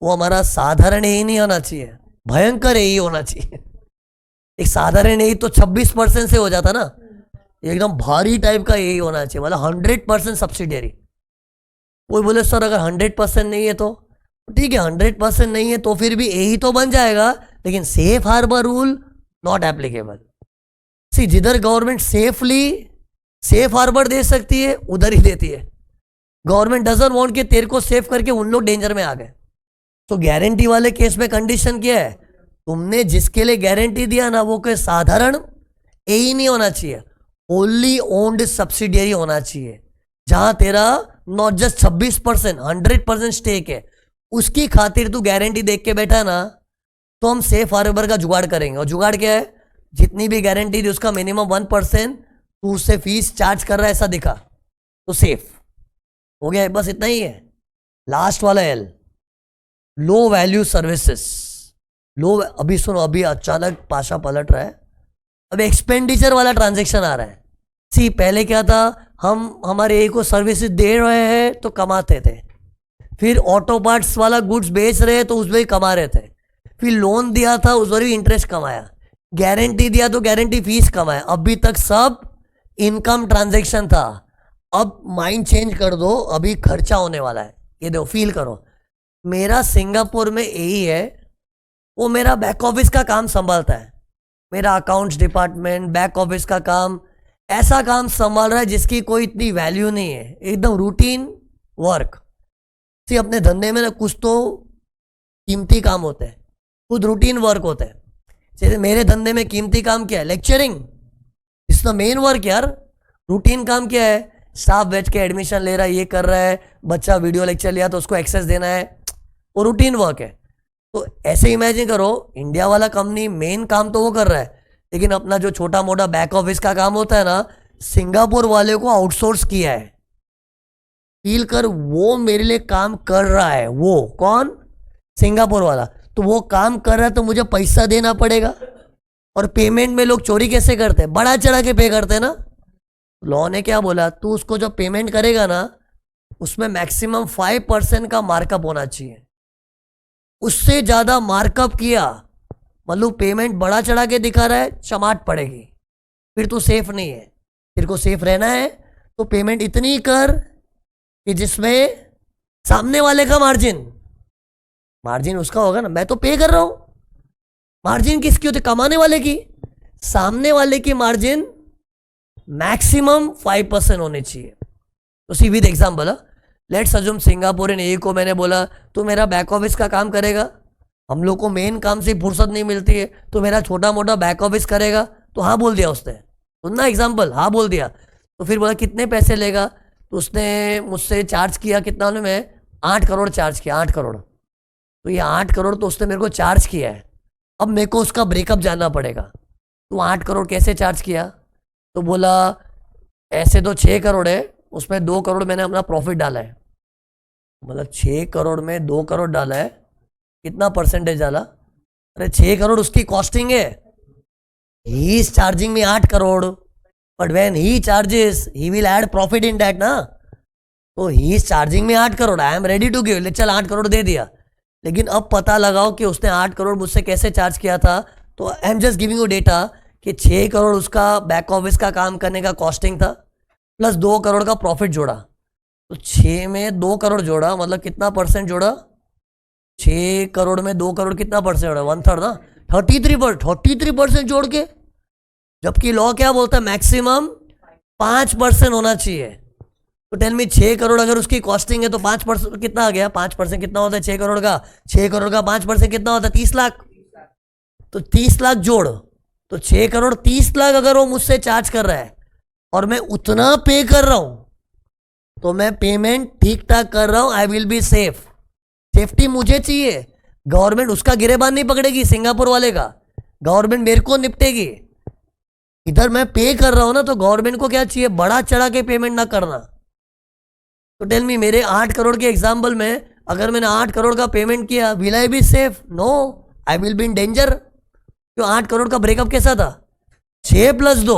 वो हमारा साधारण एई नहीं होना चाहिए, भयंकर एई होना चाहिए। एक साधारण एई तो 26% से हो जाता ना, एकदम भारी टाइप का एई होना चाहिए, मतलब 100% सब्सिडियरी। कोई बोले सर अगर 100% नहीं है तो ठीक है, 100% नहीं है तो फिर भी यही तो बन जाएगा, लेकिन safe harbour rule not applicable. See, जिधर गवर्नमेंट सेफली सेफ हार्बर दे सकती है उधर ही देती है। गवर्नमेंट डजंट वांट कि तेरे को सेफ करके उन लोग डेंजर में आ गए। तो गारंटी वाले केस में कंडीशन क्या है, तुमने जिसके लिए गारंटी दिया ना, वो कोई साधारण यही नहीं होना चाहिए, ओनली ओन्ड सब्सिडियरी होना चाहिए, जहां तेरा नॉट जस्ट 26%, 100% स्टेक है। उसकी खातिर तू गारंटी देख के बैठा ना, तो हम सेफ हार्बर का जुगाड़ करेंगे। और जुगाड़ क्या है, जितनी भी गारंटी दी उसका मिनिमम 1% तू उससे फीस चार्ज कर रहा है ऐसा दिखा, तो सेफ हो गया। बस इतना ही है। लास्ट वाला एल, लो वैल्यू सर्विसेज। लो, अभी सुनो, अभी अचानक पाशा पलट रहा है, अब एक्सपेंडिचर वाला ट्रांजेक्शन आ रहा है। सी, पहले क्या था, हम हमारे ए को सर्विसेज दे रहे हैं तो कमाते थे, फिर ऑटो पार्ट्स वाला गुड्स बेच रहे हैं तो उसमें भी कमा रहे थे, फिर लोन दिया था उस पर भी इंटरेस्ट कमाया, गारंटी दिया तो गारंटी फीस कमाया। अभी तक सब इनकम ट्रांजैक्शन था। अब माइंड चेंज कर दो, अभी खर्चा होने वाला है। ये देखो, फील करो, मेरा सिंगापुर में यही है, वो मेरा बैक ऑफिस का काम संभालता है, मेरा अकाउंट्स डिपार्टमेंट, बैक ऑफिस का काम, ऐसा काम संभाल रहा है जिसकी कोई इतनी वैल्यू नहीं है, एकदम रूटीन वर्क। सी, अपने धंधे में ना कुछ तो कीमती काम होते हैं, खुद रूटीन वर्क होते हैं। जैसे मेरे धंधे में कीमती काम क्या है, lecturing, it's the main work यार। रूटीन काम क्या है, स्टाफ बैठ के एडमिशन ले रहा है, ये कर रहा है, बच्चा वीडियो लेक्चर लिया तो उसको एक्सेस देना है, वो रूटीन वर्क है। तो ऐसे इमेजिन करो, इंडिया वाला कंपनी मेन काम तो वो कर रहा है, लेकिन अपना जो छोटा मोटा बैक ऑफिस का काम होता है ना, सिंगापुर वाले को आउटसोर्स किया है। फील कर, वो मेरे लिए काम कर रहा है। वो कौन? सिंगापुर वाला। तो वो काम कर रहा है तो मुझे पैसा देना पड़ेगा। और पेमेंट में लोग चोरी कैसे करते हैं? बढ़ा चढ़ा के पे करते हैं ना। लॉ ने क्या बोला, तू उसको जो पेमेंट करेगा ना, उसमें मैक्सिमम 5% का मार्कअप होना चाहिए। उससे ज्यादा मार्कअप किया मतलब पेमेंट बढ़ा चढ़ा के दिखा रहा है, चमाट पड़ेगी, फिर तू सेफ नहीं है। तेरे को सेफ रहना है तो पेमेंट इतनी कर कि जिसमें सामने वाले का मार्जिन उसका होगा ना। मैं तो पे कर रहा हूं, मार्जिन किसकी होती? कमाने वाले की। सामने वाले की मार्जिन मैक्सिमम 5% होने चाहिए। तो see with example, let's assume Singaporean A को मैंने बोला तू मेरा बैक ऑफिस का काम करेगा। हम लोग को मेन काम से फुर्सत नहीं मिलती है, तो मेरा छोटा मोटा बैक ऑफिस करेगा। तो हाँ बोल दिया उसने, सुनना एग्जाम्पल, हाँ बोल दिया। तो फिर बोला कितने पैसे लेगा? तो उसने मुझसे चार्ज किया कितना, में 8 करोड़ चार्ज किया, 8 करोड़। तो ये 8 करोड़ तो उसने मेरे को चार्ज किया है। अब मेरे को उसका ब्रेकअप जानना पड़ेगा। तो 8 करोड़ कैसे चार्ज किया? तो बोला ऐसे तो 6 करोड़ है, उसमें 2 करोड़ मैंने अपना प्रॉफिट डाला है। मतलब 6 करोड़ में 2 करोड़ डाला है, कितना परसेंटेज डाला? अरे 6 करोड़ उसकी कॉस्टिंग है, he is charging me 8 crore, but when he charges he will add profit in that ना। तो he is charging me 8 crore, I am ready to give, चल 8 करोड़ दे दिया। लेकिन अब पता लगाओ कि उसने 8 करोड़ मुझसे कैसे चार्ज किया था। तो आई am just giving you data कि 6 करोड़ उसका बैक ऑफिस का काम करने का कॉस्टिंग था, प्लस 2 करोड़ का प्रॉफिट जोड़ा। तो 6 में 2 करोड़ जोड़ा, मतलब कितना परसेंट जोड़ा? 6 करोड़ में 2 करोड़ कितना परसेंट जोड़ा? 1/3 ना, 33% जोड़ के। जबकि लॉ क्या बोलता है? मैक्सिमम 5% होना चाहिए। तो टेल मी 6 करोड़ अगर उसकी कॉस्टिंग है तो 5% कितना आ गया? 5% कितना होता है 6 करोड़ का? 6 करोड़ का 5% कितना होता है? 30 लाख। तो 30 लाख जोड़, तो 6 करोड़ 30 लाख अगर वो मुझसे चार्ज कर रहा है और मैं उतना पे कर रहा हूं, तो मैं पेमेंट ठीक ठाक कर रहा हूं, आई विल बी सेफ। सेफ्टी मुझे चाहिए, गवर्नमेंट उसका गिरेबान नहीं पकड़ेगी, सिंगापुर वाले का। गवर्नमेंट मेरे को निपटेगी। इधर मैं पे कर रहा हूं ना, तो गवर्नमेंट को क्या चाहिए? बढ़ा चढ़ा के पेमेंट ना करना। तो टेल मी, मेरे 8 करोड़ के एग्जाम्पल में अगर मैंने 8 करोड़ का पेमेंट किया, will I be safe? No, I will be in danger. क्यों? 8 करोड़ का ब्रेकअप कैसा था? 6 + 2,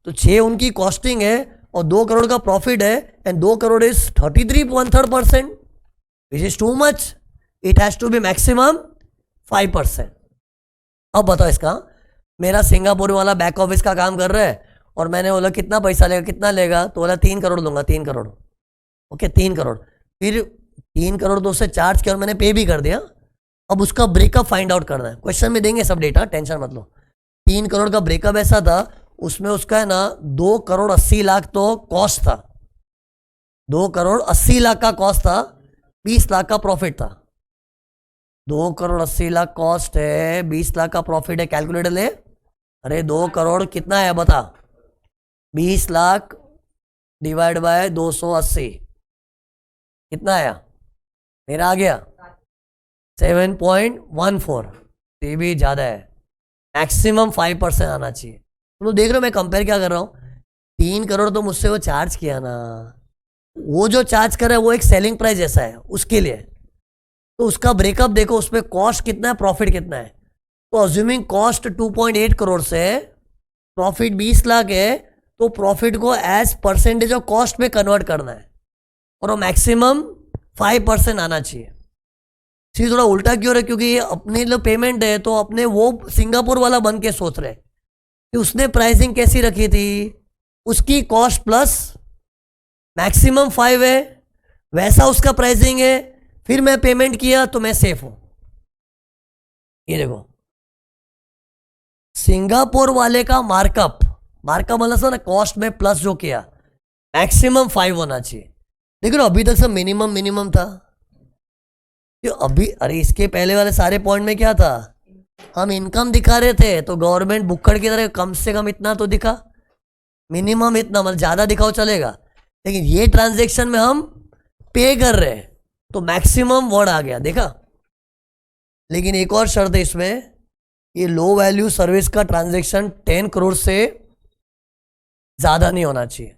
तो 6 उनकी कॉस्टिंग है और 2 करोड़ का प्रॉफिट है, and 2 crore is 33.3%, which is too much. It has to be maximum 5%। अब बताओ इसका, मेरा सिंगापुर वाला बैक ऑफिस का काम कर रहा है और मैंने बोला कितना पैसा लेगा? कितना लेगा? तो बोला 3 करोड़ दूंगा, 3 करोड़। ओके, 3 करोड़। फिर 3 करोड़ तो उससे चार्ज किया और मैंने पे भी कर दिया। अब उसका ब्रेकअप फाइंड आउट करना है। क्वेश्चन में देंगे सब डेटा, टेंशन मत लो। 3 करोड़ का ब्रेकअप ऐसा था, उसमें उसका है ना 2 करोड़ 80 लाख तो कॉस्ट था, 2 करोड़ 80 लाख का कॉस्ट था, 20 लाख का प्रॉफिट था। 2 करोड़ 80 लाख कॉस्ट है, 20 लाख का प्रॉफिट है, कैलकुलेटर ले। अरे 2 करोड़ कितना है बता? 20 लाख डिवाइड बाय 280 कितना आया? मेरा आ गया 7.14। ये भी ज्यादा है, मैक्सिमम 5% आना चाहिए। तुम लोग देख रहे हो मैं कंपेयर क्या कर रहा हूं? 3 करोड़ तो मुझसे वो चार्ज किया ना, वो जो चार्ज कर रहा है वो एक सेलिंग प्राइस जैसा है उसके लिए। तो उसका ब्रेकअप देखो, उसमें कॉस्ट कितना है, प्रॉफिट कितना है। तो अज्यूमिंग कॉस्ट 2.8 करोड़ से प्रॉफिट 20 लाख है, तो प्रॉफिट को एज परसेंटेज ऑफ कॉस्ट में कन्वर्ट करना है और वो मैक्सिमम 5% आना चाहिए। चीज थोड़ा उल्टा क्यों है? क्योंकि ये अपने लिए पेमेंट है, तो अपने वो सिंगापुर वाला बन के सोच रहे कि उसने प्राइसिंग कैसी रखी थी, उसकी कॉस्ट प्लस मैक्सिमम 5 है, वैसा उसका प्राइसिंग है, फिर मैं पेमेंट किया तो मैं सेफ हूं। ये देखो, सिंगापुर वाले का मार्कअप मतलब ना कॉस्ट में प्लस जो किया, मैक्सिमम 5 होना चाहिए। देखो अभी तक सब मिनिमम था। तो अभी अरे इसके पहले वाले सारे पॉइंट में क्या था? हम इनकम दिखा रहे थे, तो गवर्नमेंट बुक्कड़ की तरह कम से कम इतना तो दिखा, मिनिमम इतना, मतलब ज्यादा दिखाओ चलेगा। लेकिन ये ट्रांजैक्शन में हम पे कर रहे हैं, तो मैक्सिमम वर्ड आ गया, देखा। लेकिन एक और शर्त है इसमें, ये लो वैल्यू सर्विस का ट्रांजैक्शन 10 करोड़ से ज्यादा नहीं होना चाहिए।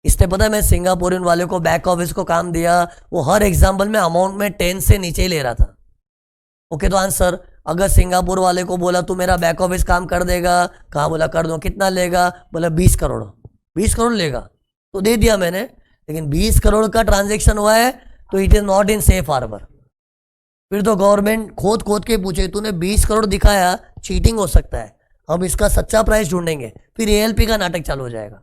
इसलिए पता है मैं सिंगापुरियन वाले को बैक ऑफिस को काम दिया, वो हर एग्जाम्पल में अमाउंट में 10 से नीचे ही ले रहा था। ओके, तो आंसर, अगर सिंगापुर वाले को बोला तू मेरा बैक ऑफिस काम कर देगा, कहाँ बोला कर दो, कितना लेगा, बोला 20 करोड़, 20 करोड़ लेगा, तो दे दिया मैंने। लेकिन 20 करोड़ का ट्रांजेक्शन हुआ है तो it is not in safe harbour. फिर तो गवर्नमेंट खोद खोद के पूछे तूने 20 करोड़ दिखाया, चीटिंग हो सकता है, हम इसका सच्चा प्राइस ढूंढेंगे, फिर एएलपी का नाटक चालू हो जाएगा।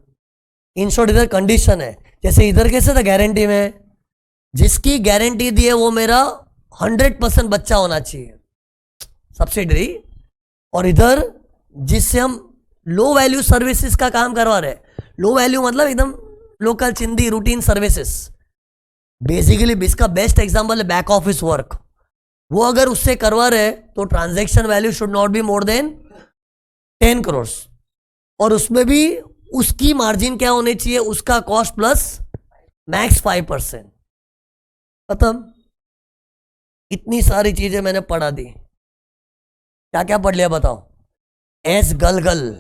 इन शॉर्ट इधर कंडीशन है, जैसे इधर कैसे था गारंटी में, जिसकी गारंटी दी है वो मेरा 100% बच्चा होना चाहिए सब्सिडरी, और इधर जिससे हम लो वैल्यू सर्विसेज का काम करवा रहे हैं, लो वैल्यू मतलब एकदम लोकल चिंदी रूटीन सर्विसेज, बेसिकली इसका बेस्ट एग्जांपल है बैक ऑफिस वर्क, वो अगर उससे करवा रहे तो transaction value should not be more than 10 crore, और उसमें भी उसकी मार्जिन क्या होनी चाहिए, उसका कॉस्ट प्लस मैक्स 5%। खत्म। इतनी सारी चीजें मैंने पढ़ा दी, क्या क्या पढ़ लिया बताओ। एस गल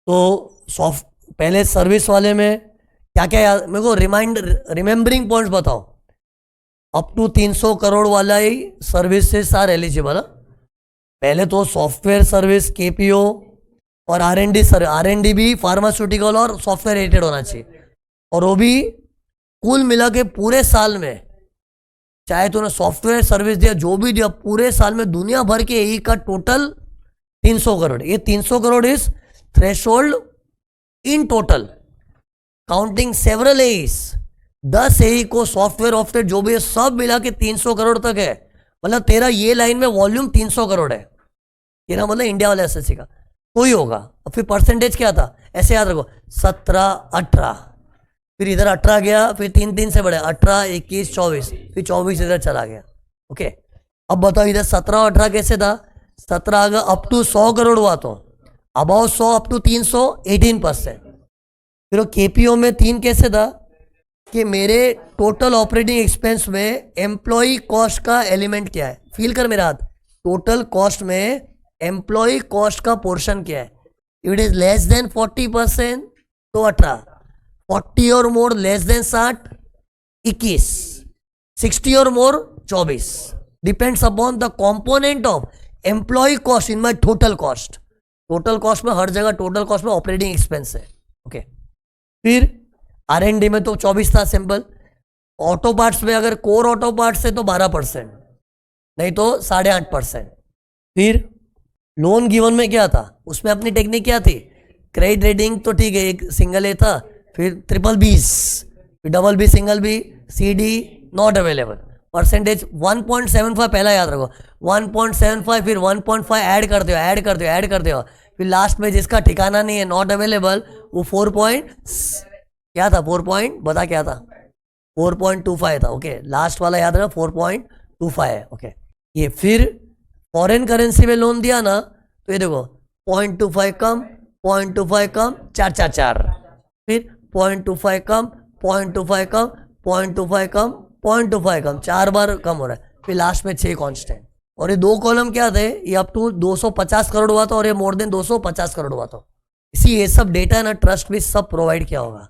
तो सॉफ्ट, पहले सर्विस वाले में क्या क्या याद, मेरे को रिमेंबरिंग पॉइंट्स बताओ। अप टू 300 करोड़ वाला ही सर्विसेज आर एलिजिबल। पहले तो सॉफ्टवेयर सर्विस, केपीओ और आर एन डी भी फार्मास्यूटिकल और सॉफ्टवेयर रिलेटेड होना चाहिए, और वो भी कुल मिला के पूरे साल में, चाहे तूने सॉफ्टवेयर सर्विस दिया जो भी दिया, पूरे साल में दुनिया भर के एई का टोटल 300 करोड़। ये 300 crore is threshold in total counting several AEs. 10 AE को सॉफ्टवेयर ऑफ्टवेयर जो भी है सब मिला के 300 करोड़ तक है। मतलब तेरा ये लाइन में वॉल्यूम 300 करोड़ है, ये ना मतलब इंडिया वाले एसएससी का कोई होगा। अब फिर परसेंटेज क्या था, ऐसे याद रखो 17, 18, फिर इधर 18 गया, फिर 3 से बढ़े 18, 21, 24, फिर 24 इधर चला गया। ओके, अब बताओ इधर 17 और 18 कैसे था। 17 अगर अप टू 100 करोड़ हुआ तो अबाउट 100 अप टू 300 18%। फिर केपीओ में 3 कैसे था कि मेरे टोटल ऑपरेटिंग एक्सपेंस में एम्प्लॉय कॉस्ट का एलिमेंट क्या है, फील कर मेरा हाथ, टोटल कॉस्ट में एम्प्लॉय कॉस्ट का पोर्शन क्या है। इट इज लेस देन 40% तो 18, 40 और मोर लेस देन 60 21, 60 और more 24, depends upon the component of employ cost in my total cost. Total cost में हर जगह टोटल कॉस्ट में ऑपरेटिंग एक्सपेंस है। ओके, फिर आर.एन.डी में तो 24 था सिंपल। ऑटो पार्ट्स में अगर कोर ऑटो पार्ट्स है तो 12%, नहीं तो 8.5%। फिर लोन गिवन में क्या था, उसमें अपनी टेक्निक क्या थी, क्रेडिट रेटिंग तो ठीक है, एक सिंगल ए था, फिर ट्रिपल बीस, फिर double B, single B, C D not available. Percentage 1.75 पहला याद रखो, 1.75, फिर 1.5 ऐड करते हो, फिर लास्ट में जिसका ठिकाना नहीं है नॉट अवेलेबल, वो 4 पॉइंट क्या था, 4 पॉइंट बता क्या था, 4.25 था। ओके, लास्ट वाला याद रखो 4.25 है। ओके, ये फिर फॉरेन करेंसी में लोन दिया ना, तो ये देखो 0.25 कम, 0.25 कम, 4, फिर 0.25 कम, 0.25 कम, 0.25 कम, 0.25 कम, 4 बार कम हो रहा है, फिर लास्ट में 6 कांस्टेंट। और ये 2 कॉलम क्या थे, ये अप टू 250 करोड़ हुआ था और ये मोर देन 250 करोड़ हुआ था। इसी ये सब डेटा ना ट्रस्ट भी सब प्रोवाइड किया होगा।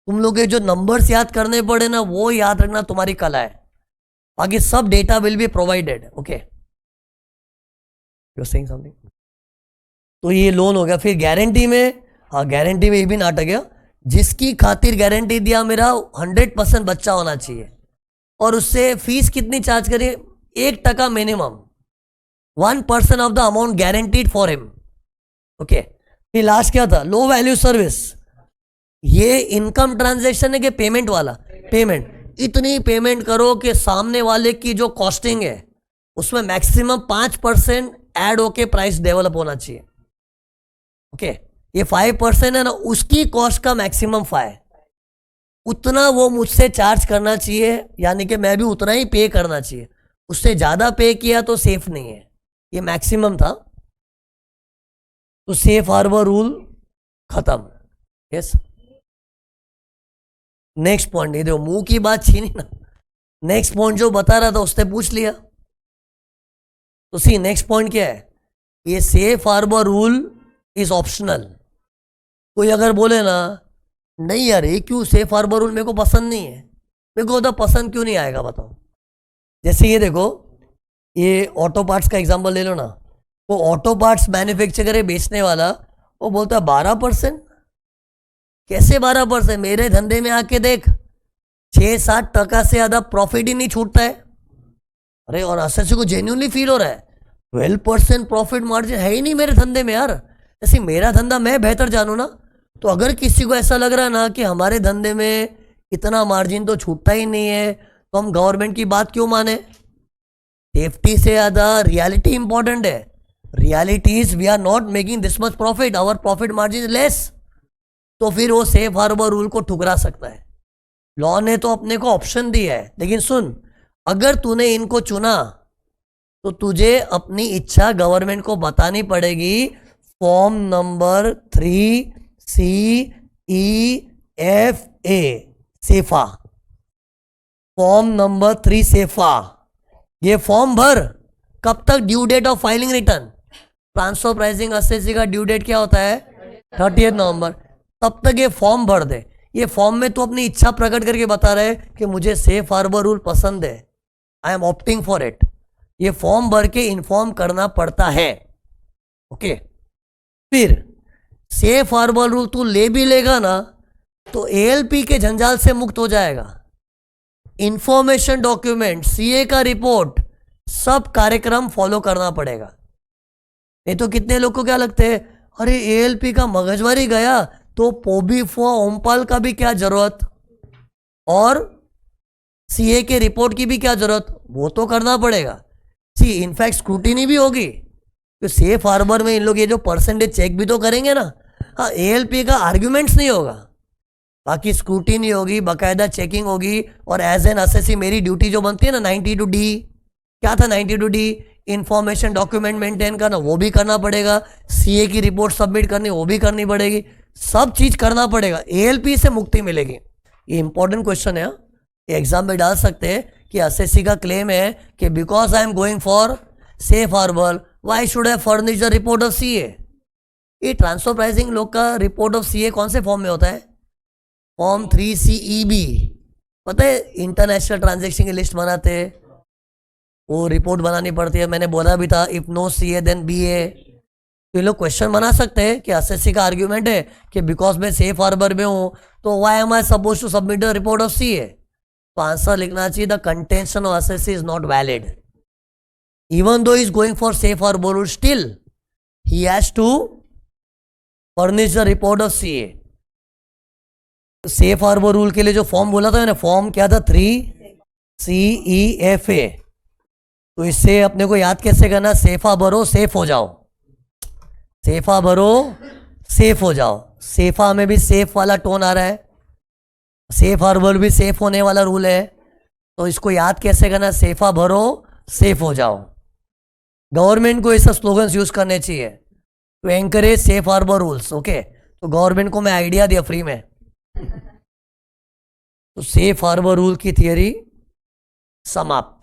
तुम लोग के जो नंबर्स याद करने पड़े ना, वो याद रखना तुम्हारी कला है, बाकी सब data will be provided. Okay, you saying something. तो ये लोन हो गया। फिर गारंटी में, हाँ गारंटी में ये भी नाटक है, जिसकी खातिर गारंटी दिया मेरा 100% बच्चा होना चाहिए, और उससे फीस कितनी चार्ज करिए, 1% minimum, 1% of the amount guaranteed for him. Okay, फिर लास्ट क्या था, लो वैल्यू सर्विस। ये इनकम ट्रांजैक्शन है कि पेमेंट वाला, पेमेंट, इतनी पेमेंट करो कि सामने वाले की जो कॉस्टिंग है उसमें मैक्सिमम 5% ऐड होके प्राइस डेवलप होना चाहिए। ओके, ये 5% है ना, उसकी कॉस्ट का मैक्सिमम 5, उतना वो मुझसे चार्ज करना चाहिए, यानी कि मैं भी उतना ही पे करना चाहिए। उससे ज्यादा पे किया तो सेफ नहीं है, ये मैक्सिमम था। तो सेफ हार्बर रूल खत्म। यस, नेक्स्ट पॉइंट, ये देखो मुंह की बात छीनी ना, नेक्स्ट पॉइंट जो बता रहा था उसने पूछ लिया। तो सी नेक्स्ट पॉइंट क्या है, ये safe harbour rule is optional. कोई अगर बोले ना नहीं यार ये क्यों सेफ हार्बर रूल मेरे को पसंद नहीं है, मेरे को तो पसंद क्यों नहीं आएगा बताओ। जैसे ये देखो, ये ऑटो पार्ट्स का एग्जांपल ले लो ना, वो ऑटो पार्ट्स मैन्युफैक्चर करे बेचने वाला, वो बोलता है 12%। कैसे 12%? मेरे धंधे में आके देख 6-7% से ज़्यादा प्रॉफिट ही नहीं छूटता है। अरे और एसएससी को जेन्युइनली फील हो रहा है 12% प्रॉफिट मार्जिन है ही नहीं मेरे धंधे में यार। जैसे मेरा धंधा मैं बेहतर जानू ना, तो अगर किसी को ऐसा लग रहा है ना कि हमारे धंधे में इतना मार्जिन तो छूटता ही नहीं है, तो हम गवर्नमेंट की बात क्यों माने। सेफ्टी से ज़्यादा रियलिटी इंपॉर्टेंट है। Reality is we are not making this much profit, our profit margin less. तो फिर वो सेफ हार्बर रूल को ठुकरा सकता है। लॉ ने तो अपने को ऑप्शन दिया है, लेकिन सुन, अगर तूने इनको चुना तो तुझे अपनी इच्छा गवर्नमेंट को बतानी पड़ेगी। फॉर्म नंबर 3CEFA सेफा, फॉर्म नंबर 3 सेफा, ये फॉर्म भर। कब तक? Due date of filing return. Transfer pricing SSC का ड्यू डेट क्या होता है? 30 नवंबर। तब तक ये फॉर्म भर दे। ये फॉर्म में तो अपनी इच्छा प्रकट करके बता रहे कि मुझे सेफ हार्बर रूल पसंद है, I am opting for it. ये फॉर्म भर के इन्फॉर्म करना पड़ता है। ओके, फिर सेफ हार्बर रूल तू ले भी लेगा ना तो एएलपी के जंजाल से मुक्त हो जाएगा। इंफॉर्मेशन डॉक्यूमेंट, सीए का रिपोर्ट, सब कार्यक्रम फॉलो करना पड़ेगा। नहीं तो कितने लोग को क्या लगते हैं, अरे एएलपी का मगजमारी गया तो पोबीफो ओमपाल का भी क्या जरूरत, और सीए के रिपोर्ट की भी क्या जरूरत, वो तो करना पड़ेगा। सी इनफैक्ट स्क्रूटिनी भी होगी, तो सेफ हार्बर में इन लोग ये जो परसेंटेज चेक भी तो करेंगे ना। हाँ, एएलपी का आर्ग्यूमेंट्स नहीं होगा, बाकी स्क्रूटिनी होगी, बाकायदा चेकिंग होगी। और एज एन एसएससी मेरी ड्यूटी जो बनती है ना 92D, क्या था 92D, इंफॉर्मेशन डॉक्यूमेंट मेंटेन करना, वो भी करना पड़ेगा। सीए की रिपोर्ट सबमिट करनी, वो भी करनी पड़ेगी। सब चीज करना पड़ेगा, एएलपी से मुक्ति मिलेगी। ये इंपॉर्टेंट क्वेश्चन है, एग्जाम में डाल सकते हैं कि एसएससी का क्लेम है कि because I am going for safe harbour why should I furnish the report of CA. ये ट्रांसफर प्राइसिंग लोग का रिपोर्ट ऑफ सीए कौन से फॉर्म में होता है? Form 3CEB। पता है, इंटरनेशनल ट्रांजेक्शन की लिस्ट बनाते हैं, वो रिपोर्ट बनानी पड़ती है। मैंने बोला भी था, if no CA then BA. तो ये लोग क्वेश्चन बना सकते हैं कि एसएससी का आर्ग्यूमेंट है कि बिकॉज मैं सेफ हार्बर में हूं तो why am I suppose to submit the report of CA. तो आंसर लिखना चाहिए the contention of SSC is not valid, even though is going for safe harbour rule, still he has to furnish the report of CA. Safe harbour rule के लिए जो फॉर्म बोला था मैंने, फॉर्म क्या था? 3CEFA। तो इससे अपने को याद कैसे करना? सेफा भरो सेफ हो जाओ, सेफा भरो सेफ हो जाओ। सेफा में भी सेफ वाला टोन आ रहा है, सेफ हार्बर भी सेफ होने वाला रूल है। तो इसको याद कैसे करना? सेफा भरो सेफ हो जाओ। गवर्नमेंट को ऐसा स्लोगन्स यूज करने चाहिए to encourage safe harbour rules. Okay, तो गवर्नमेंट को मैं आइडिया दिया फ्री में। तो सेफ हार्बर रूल की थियरी समाप्त।